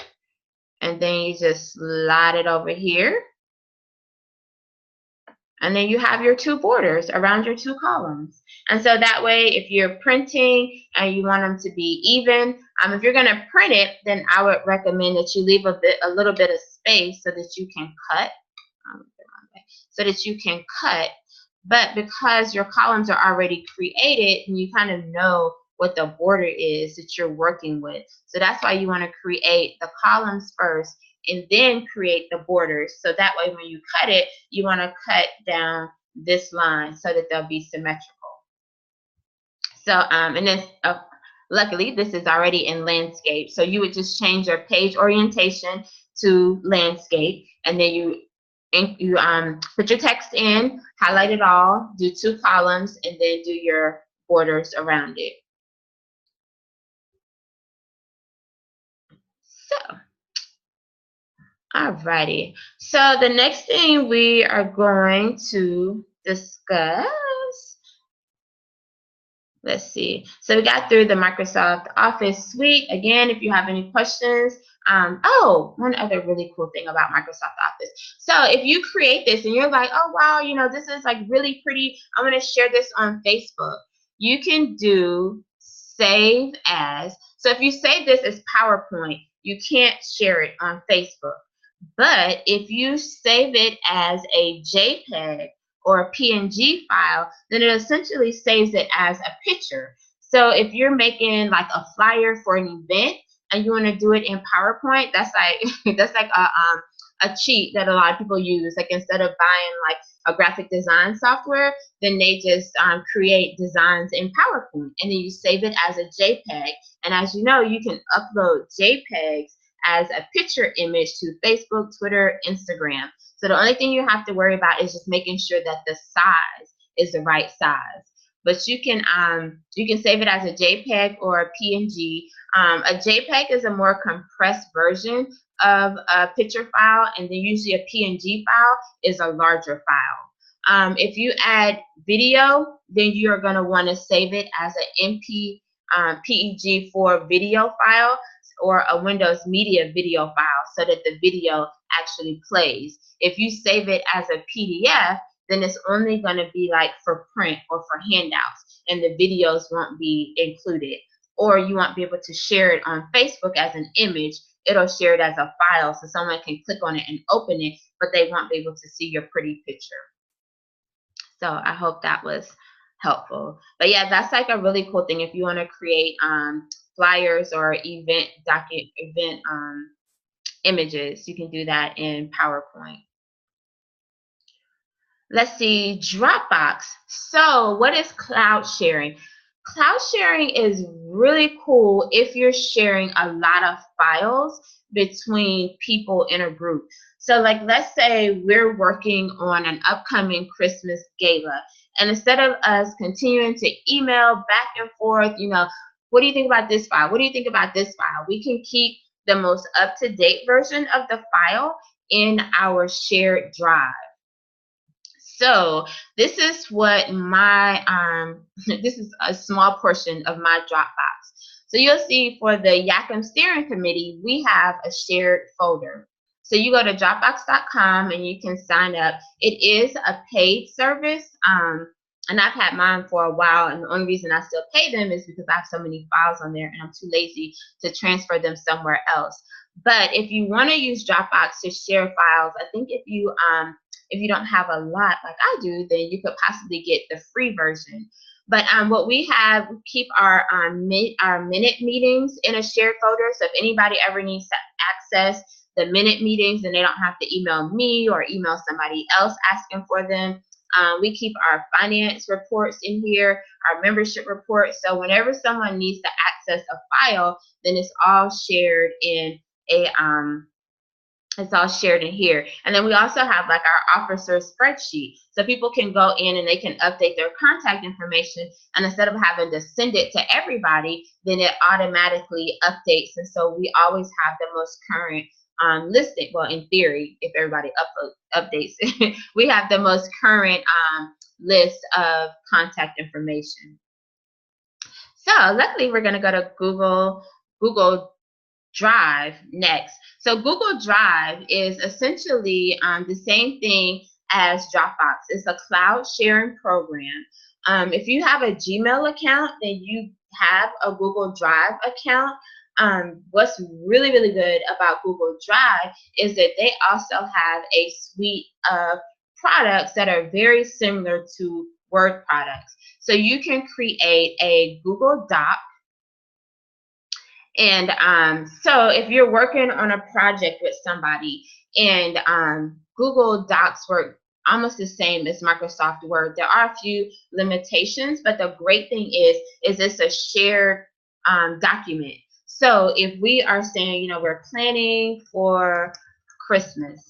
And then you just slide it over here. And then you have your two borders around your two columns. And so that way, if you're printing and you want them to be even, if you're going to print it, then I would recommend that you leave a little bit of space so that you can cut. So that you can cut. But because your columns are already created, and you kind of know what the border is that you're working with. So that's why you want to create the columns first and then create the borders. So that way when you cut it, you want to cut down this line so that they'll be symmetrical. So, and then luckily this is already in landscape. So you would just change your page orientation to landscape, and then you put your text in, highlight it all, do two columns, and then do your borders around it. So, alrighty. So the next thing we are going to discuss, let's see. So we got through the Microsoft Office suite. Again, if you have any questions, oh, one other really cool thing about Microsoft Office. So if you create this and you're like, oh, wow, you know, this is like really pretty, I'm going to share this on Facebook. You can do save as. So if you save this as PowerPoint, you can't share it on Facebook. But if you save it as a JPEG or a PNG file, then it essentially saves it as a picture. So if you're making like a flyer for an event and you want to do it in PowerPoint, that's like that's like a cheat that a lot of people use. Like instead of buying like a graphic design software, then they just create designs in PowerPoint, and then you save it as a JPEG. And as you know, you can upload JPEGs as a picture image to Facebook, Twitter, Instagram. So the only thing you have to worry about is just making sure that the size is the right size. But you can save it as a JPEG or a PNG. A JPEG is a more compressed version of a picture file, and then usually a PNG file is a larger file. If you add video, then you're going to want to save it as an PEG4 video file or a Windows Media video file so that the video actually plays. If you save it as a PDF, then it's only going to be like for print or for handouts, and the videos won't be included. Or you won't be able to share it on Facebook as an image. It'll share it as a file so someone can click on it and open it, but they won't be able to see your pretty picture. So I hope that was helpful. But yeah, that's like a really cool thing if you want to create flyers or event images. You can do that in PowerPoint. Let's see, Dropbox. So what is cloud sharing? Cloud sharing is really cool if you're sharing a lot of files between people in a group. So like, let's say we're working on an upcoming Christmas gala, and instead of us continuing to email back and forth, you know, what do you think about this file? What do you think about this file? We can keep the most up-to-date version of the file in our shared drive. So this is what my, this is a small portion of my Dropbox. So you'll see for the Yakum Steering Committee, we have a shared folder. So you go to Dropbox.com and you can sign up. It is a paid service, and I've had mine for a while, and the only reason I still pay them is because I have so many files on there and I'm too lazy to transfer them somewhere else. But if you want to use Dropbox to share files, I think if you don't have a lot like I do, then you could possibly get the free version. But what we have, we keep our minute meetings in a shared folder. So if anybody ever needs to access the minute meetings, then they don't have to email me or email somebody else asking for them. We keep our finance reports in here, our membership reports. So whenever someone needs to access a file, then it's all shared in a it's all shared in here. And then we also have like our officer spreadsheet. So people can go in and they can update their contact information. And instead of having to send it to everybody, then it automatically updates. And so we always have the most current listing. Well, in theory, if everybody updates it, we have the most current list of contact information. So luckily, we're going to go to Google Drive next. So Google Drive is essentially the same thing as Dropbox. It's a cloud sharing program. If you have a Gmail account, then you have a Google Drive account. What's really, really good about Google Drive is that they also have a suite of products that are very similar to Word products. So you can create a Google Doc. And so if you're working on a project with somebody and Google Docs work almost the same as Microsoft Word, there are a few limitations, but the great thing is it's a shared document. So if we are saying, we're planning for Christmas,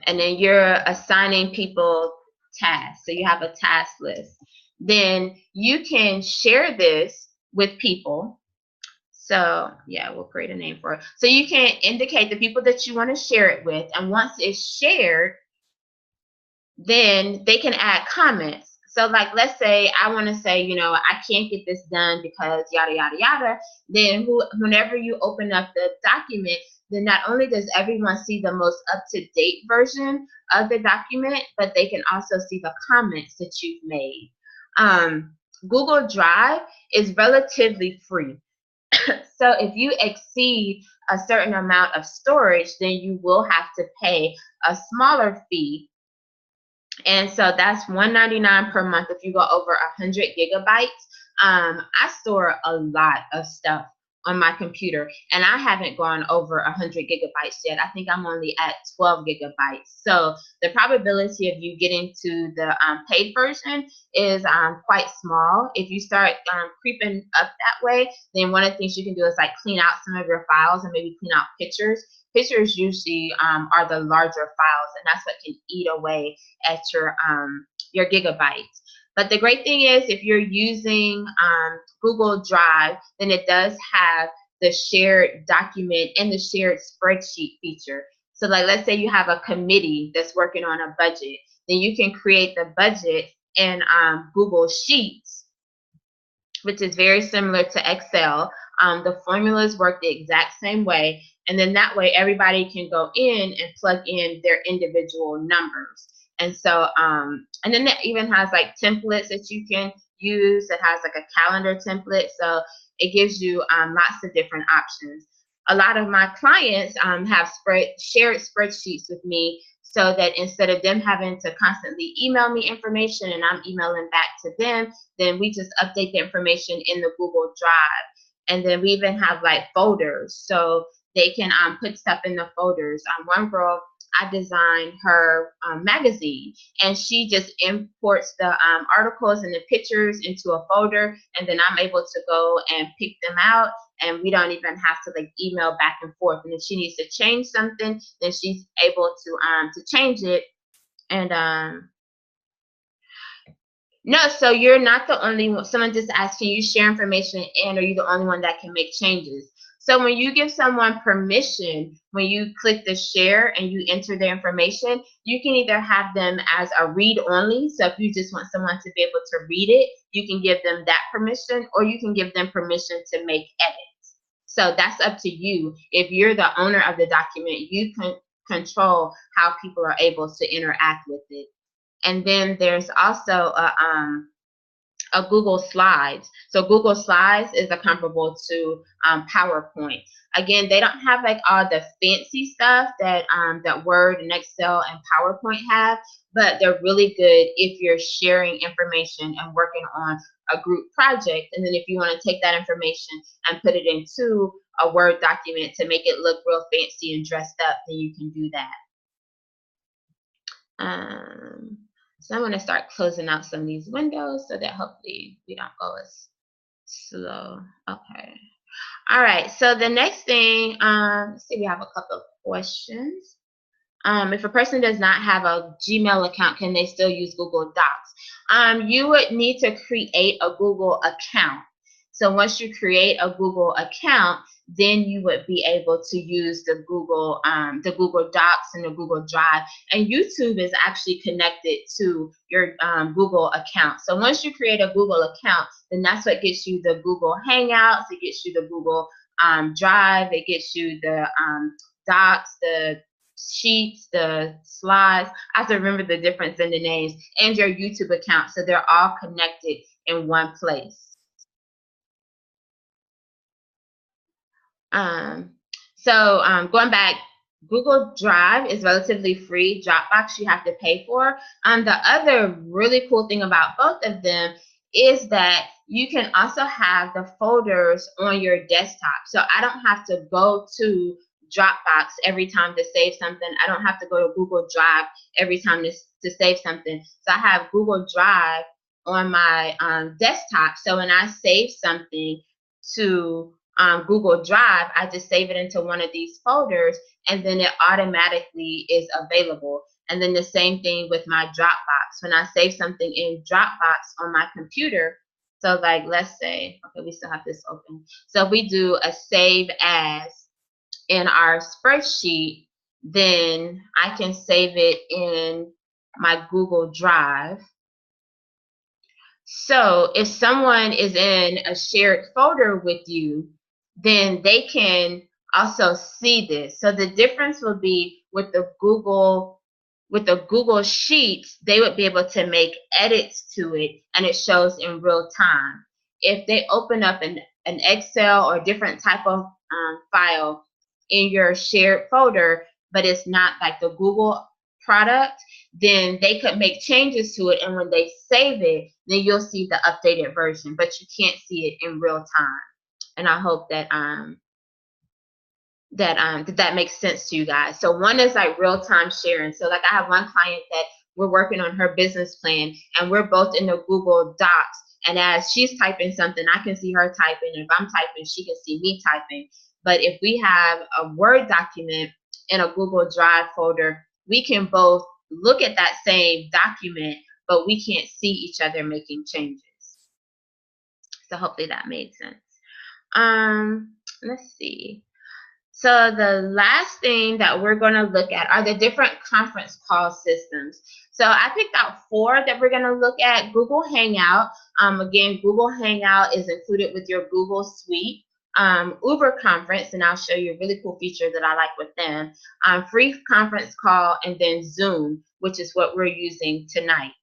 and then you're assigning people tasks, so you have a task list, then you can share this with people. So yeah, we'll create a name for it. So you can indicate the people that you want to share it with, and once it's shared, then they can add comments. So like, let's say I want to say, I can't get this done because yada, yada, yada. Then whenever you open up the document, then not only does everyone see the most up-to-date version of the document, but they can also see the comments that you've made. Google Drive is relatively free. So if you exceed a certain amount of storage, then you will have to pay a smaller fee. And so that's $1.99 per month if you go over 100 gigabytes. I store a lot of stuff on my computer, and I haven't gone over 100 gigabytes yet. I think I'm only at 12 gigabytes. So the probability of you getting to the paid version is quite small. If you start creeping up that way, then one of the things you can do is like clean out some of your files and maybe clean out pictures. Pictures usually are the larger files, and that's what can eat away at your gigabytes. But the great thing is, if you're using Google Drive, then it does have the shared document and the shared spreadsheet feature. So like, let's say you have a committee that's working on a budget, then you can create the budget in Google Sheets, which is very similar to Excel. The formulas work the exact same way, and then that way everybody can go in and plug in their individual numbers. And so, and then that even has like templates that you can use. It has like a calendar template, so it gives you lots of different options. A lot of my clients have shared spreadsheets with me, so that instead of them having to constantly email me information and I'm emailing back to them, then we just update the information in the Google Drive. And then we even have like folders, so they can put stuff in the folders. One girl, I designed her magazine, and she just imports the articles and the pictures into a folder, and then I'm able to go and pick them out, and we don't even have to like email back and forth. And if she needs to change something, then she's able to change it. And no, so you're not the only one. Someone just asked, can you share information, and are you the only one that can make changes? So when you give someone permission, when you click the share and you enter their information, you can either have them as a read only. So if you just want someone to be able to read it, you can give them that permission, or you can give them permission to make edits. So that's up to you. If you're the owner of the document, you can control how people are able to interact with it. And then there's also a Google Slides. So Google Slides is a comparable to PowerPoint. Again, they don't have like all the fancy stuff that that Word and Excel and PowerPoint have, but they're really good if you're sharing information and working on a group project. And then if you want to take that information and put it into a Word document to make it look real fancy and dressed up, then you can do that. So I'm going to start closing out some of these windows so that hopefully we don't go as slow. Okay. All right. So the next thing, let's see, we have a couple of questions. If a person does not have a Gmail account, can they still use Google Docs? You would need to create a Google account. So once you create a Google account, then you would be able to use the Google Docs and the Google Drive. And YouTube is actually connected to your Google account. So once you create a Google account, then that's what gets you the Google Hangouts. It gets you the Google Drive. It gets you the Docs, the sheets, the slides. I have to remember the difference in the names, and your YouTube account. So they're all connected in one place. Going back, Google Drive is relatively free. Dropbox you have to pay for. The other really cool thing about both of them is that you can also have the folders on your desktop. So I don't have to go to Dropbox every time to save something. I don't have to go to Google Drive every time to save something. So I have Google Drive on my desktop. So when I save something to Google Drive, I just save it into one of these folders, and then it automatically is available. And then the same thing with my Dropbox. When I save something in Dropbox on my computer, so like let's say, okay, we still have this open. So if we do a save as in our spreadsheet, then I can save it in my Google Drive. So if someone is in a shared folder with you, then they can also see this. So the difference will be with the Google Sheets, they would be able to make edits to it, and it shows in real time. If they open up an Excel or different type of file in your shared folder, but it's not like the Google product, then they could make changes to it, and when they save it, then you'll see the updated version, but you can't see it in real time. And I hope that that makes sense to you guys. So one is like real-time sharing. So like I have one client that we're working on her business plan, and we're both in the Google Docs, and as she's typing something, I can see her typing, and if I'm typing, she can see me typing. But if we have a Word document in a Google Drive folder, we can both look at that same document, but we can't see each other making changes. So hopefully that made sense. Let's see. So the last thing that we're going to look at are the different conference call systems. So I picked out 4 that we're going to look at. Google Hangout. Again, Google Hangout is included with your Google Suite. Uberconference, and I'll show you a really cool feature that I like with them. Free conference call, and then Zoom, which is what we're using tonight.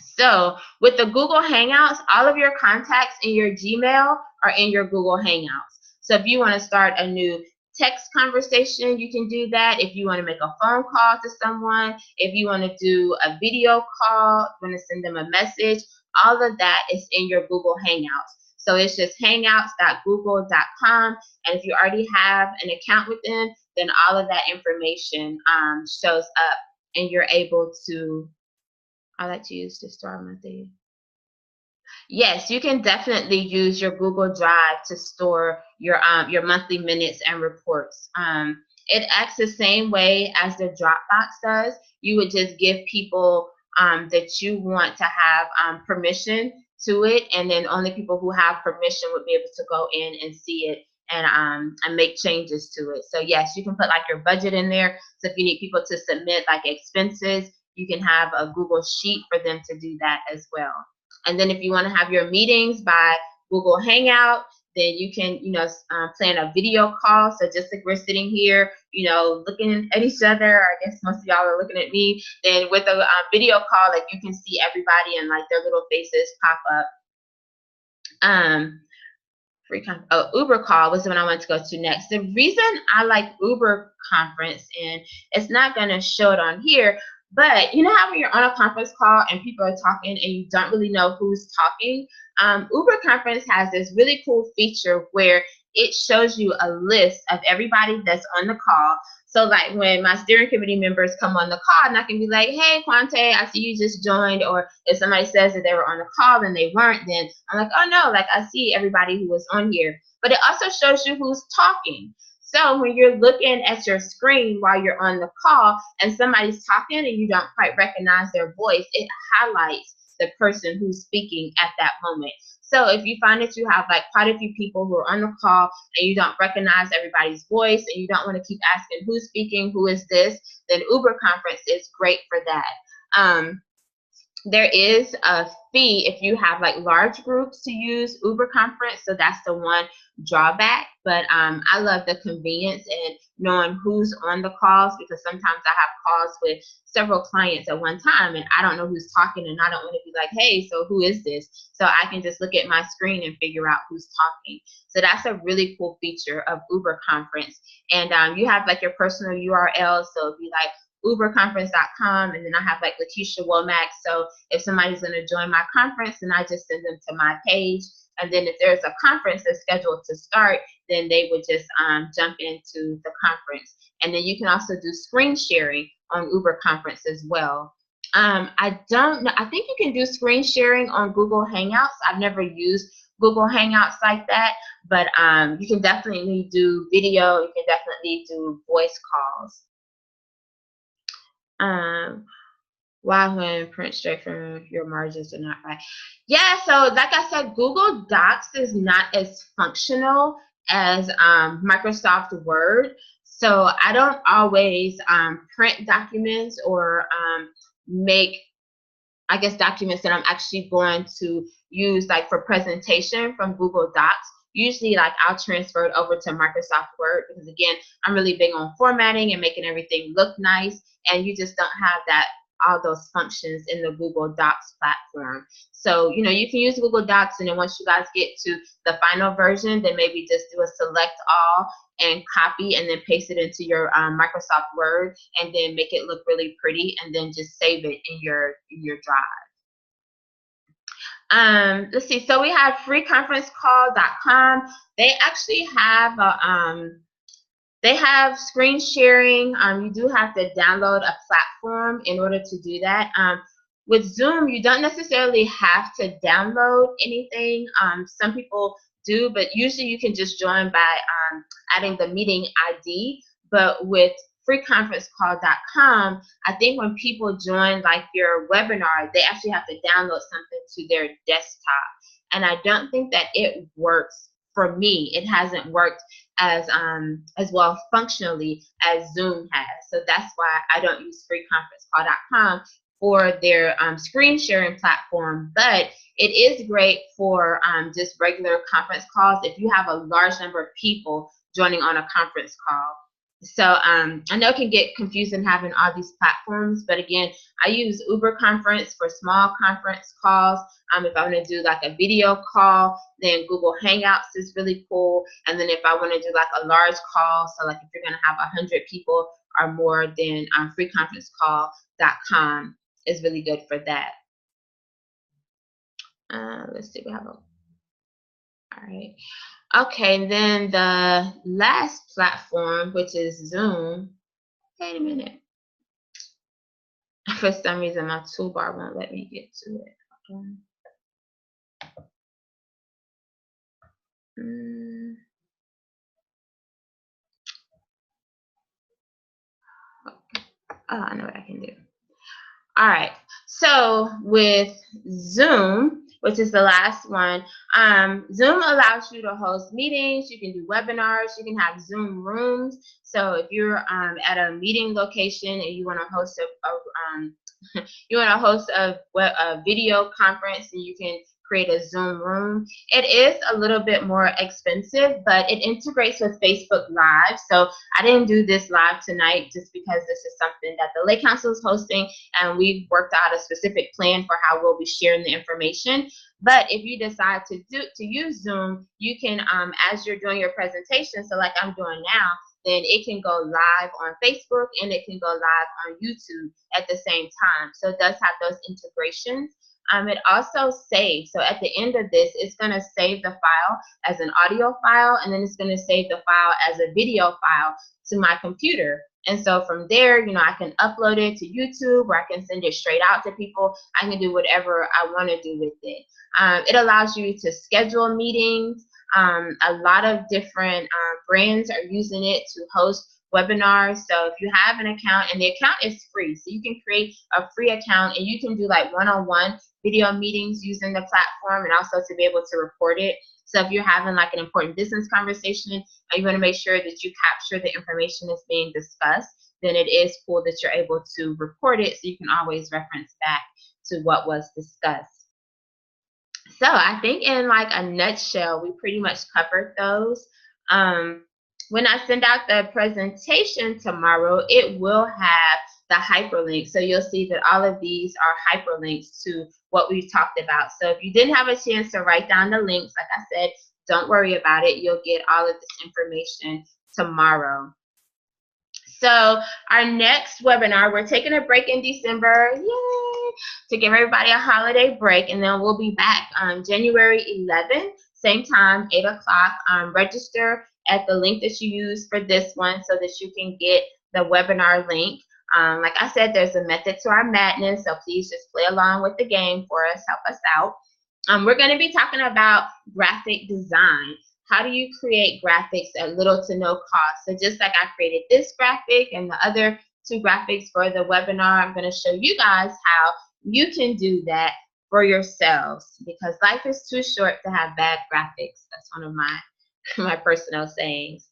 So with the Google Hangouts, all of your contacts in your Gmail are in your Google Hangouts. So if you want to start a new text conversation, you can do that. If you want to make a phone call to someone, if you want to do a video call, you want to send them a message, all of that is in your Google Hangouts. So it's just hangouts.google.com, and if you already have an account with them, then all of that information shows up, and you're able to, I like to use the star method. Yes, you can definitely use your Google Drive to store your monthly minutes and reports. It acts the same way as the Dropbox does. You would just give people that you want to have permission to it, and then only people who have permission would be able to go in and see it and make changes to it. So yes, you can put like your budget in there. So if you need people to submit like expenses, you can have a Google Sheet for them to do that as well. And then if you want to have your meetings by Google Hangout, then you can, plan a video call. So just like we're sitting here, looking at each other, I guess most of y'all are looking at me, then with a video call, like you can see everybody and like their little faces pop up. Uber call was the one I wanted to go to next. The reason I like Uber conference, and it's not going to show it on here, but you know how when you're on a conference call and people are talking and you don't really know who's talking? Uber conference has this really cool feature where it shows you a list of everybody that's on the call. So like when my steering committee members come on the call, and I can be like, hey, Quante, I see you just joined. Or if somebody says that they were on the call and they weren't, then I'm like, oh no, like I see everybody who was on here. But it also shows you who's talking. So when you're looking at your screen while you're on the call and somebody's talking and you don't quite recognize their voice, it highlights the person who's speaking at that moment. So if you find that you have like quite a few people who are on the call and you don't recognize everybody's voice and you don't want to keep asking who's speaking, who is this, then Uber Conference is great for that. There is a fee if you have like large groups to use Uber Conference, so that's the one drawback, but I love the convenience and knowing who's on the calls, because sometimes I have calls with several clients at one time and I don't know who's talking, and I don't want to be like, hey, so who is this? So I can just look at my screen and figure out who's talking. So that's a really cool feature of uberconference. And you have like your personal URL, so it'd be like uberconference.com, and then I have like Letitia Womack. So if somebody's going to join my conference, then I just send them to my page. And then if there's a conference that's scheduled to start, then they would just jump into the conference. And then you can also do screen sharing on uberconference as well. I don't know. I think you can do screen sharing on Google Hangouts. I've never used Google Hangouts like that, but you can definitely do video. You can definitely do voice calls. Why when print straight from your margins are not right? Yeah, so like I said, Google Docs is not as functional as Microsoft Word. So I don't always print documents or make, I guess, documents that I'm actually going to use like for presentation from Google Docs. Usually like I'll transfer it over to Microsoft Word, because again, I'm really big on formatting and making everything look nice, and you just don't have that, all those functions in the Google Docs platform. So, you know, you can use Google Docs, and then once you guys get to the final version, then maybe just do a select all and copy and then paste it into your Microsoft Word, and then make it look really pretty, and then just save it in your drive. Let's see. So we have freeconferencecall.com. They actually have a they have screen sharing. You do have to download a platform in order to do that. With Zoom, you don't necessarily have to download anything. Some people do, but usually you can just join by adding the meeting ID. But with freeconferencecall.com, I think when people join like your webinar, they actually have to download something to their desktop. And I don't think that it works for me. It hasn't worked as well functionally as Zoom has. So that's why I don't use freeconferencecall.com for their screen sharing platform. But it is great for just regular conference calls if you have a large number of people joining on a conference call. So I know it can get confusing having all these platforms, but again, I use uberconference for small conference calls. If I want to do like a video call, then Google Hangouts is really cool. And then if I want to do like a large call, so like if you're going to have 100 people or more, then freeconferencecall.com is really good for that. Let's see, we have all right. Okay, then the last platform, which is Zoom. Wait a minute. For some reason, my toolbar won't let me get to it. Oh, I know what I can do. All right, so with Zoom, which is the last one, Zoom allows you to host meetings. You can do webinars. You can have Zoom rooms. So if you're at a meeting location and you want to host a video conference, and you can create a Zoom room. It is a little bit more expensive, but it integrates with Facebook Live. So I didn't do this live tonight just because this is something that the Lake Council is hosting, and we've worked out a specific plan for how we'll be sharing the information. But if you decide to use Zoom, you can, as you're doing your presentation, so like I'm doing now, then it can go live on Facebook and it can go live on YouTube at the same time. So it does have those integrations. It also saves. So at the end of this, it's going to save the file as an audio file, and then it's going to save the file as a video file to my computer. And so from there, you know, I can upload it to YouTube, or I can send it straight out to people. I can do whatever I want to do with it. It allows you to schedule meetings. A lot of different brands are using it to host webinars. So if you have an account, and the account is free, so you can create a free account and you can do like one-on-one video meetings using the platform, and also to be able to record it. So if you're having like an important business conversation and you want to make sure that you capture the information that's being discussed, then it is cool that you're able to record it, so you can always reference back to what was discussed. So I think in like a nutshell, we pretty much covered those. When I send out the presentation tomorrow, it will have the hyperlink. So you'll see that all of these are hyperlinks to what we've talked about. So if you didn't have a chance to write down the links, like I said, don't worry about it. You'll get all of this information tomorrow. So our next webinar, we're taking a break in December, yay, to give everybody a holiday break, and then we'll be back on January 11th, same time, 8 o'clock. Register at the link that you use for this one so that you can get the webinar link. Like I said, there's a method to our madness, so please just play along with the game for us, help us out. We're going to be talking about graphic design. How do you create graphics at little to no cost? So just like I created this graphic and the other two graphics for the webinar, I'm going to show you guys how you can do that for yourselves, because life is too short to have bad graphics. That's one of my personal sayings.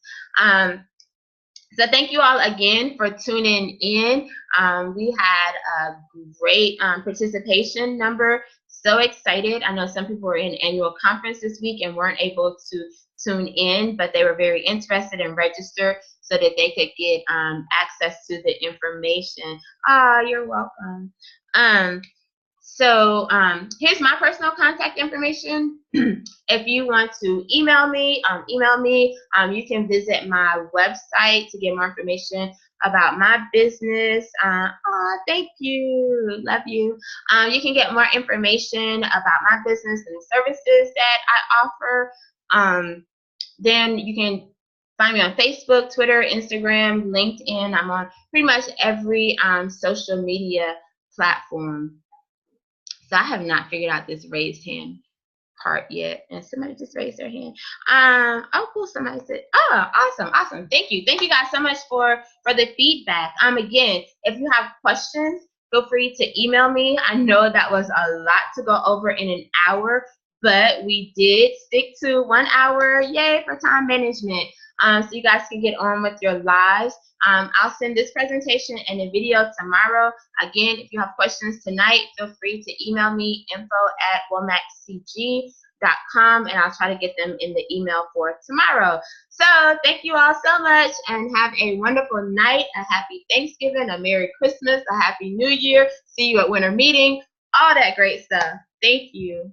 So thank you all again for tuning in. We had a great participation number. So excited. I know some people were in annual conference this week and weren't able to tune in, but they were very interested and registered so that they could get access to the information. Ah, you're welcome. So here's my personal contact information. If you want to email me, you can visit my website to get more information about my business. Thank you. Love you. You can get more information about my business and the services that I offer. Then you can find me on Facebook, Twitter, Instagram, LinkedIn. I'm on pretty much every social media platform. So I have not figured out this raised hand part yet. And somebody just raised their hand. Oh, cool. Somebody said, oh, awesome. Thank you guys so much for the feedback. Again, if you have questions, feel free to email me. I know that was a lot to go over in an hour, but we did stick to 1 hour. Yay for time management. So you guys can get on with your lives. I'll send this presentation and a video tomorrow. Again, if you have questions tonight, feel free to email me, info@womackcg.com, and I'll try to get them in the email for tomorrow. So thank you all so much, and have a wonderful night, a happy Thanksgiving, a Merry Christmas, a Happy New Year. See you at winter meeting, all that great stuff. Thank you.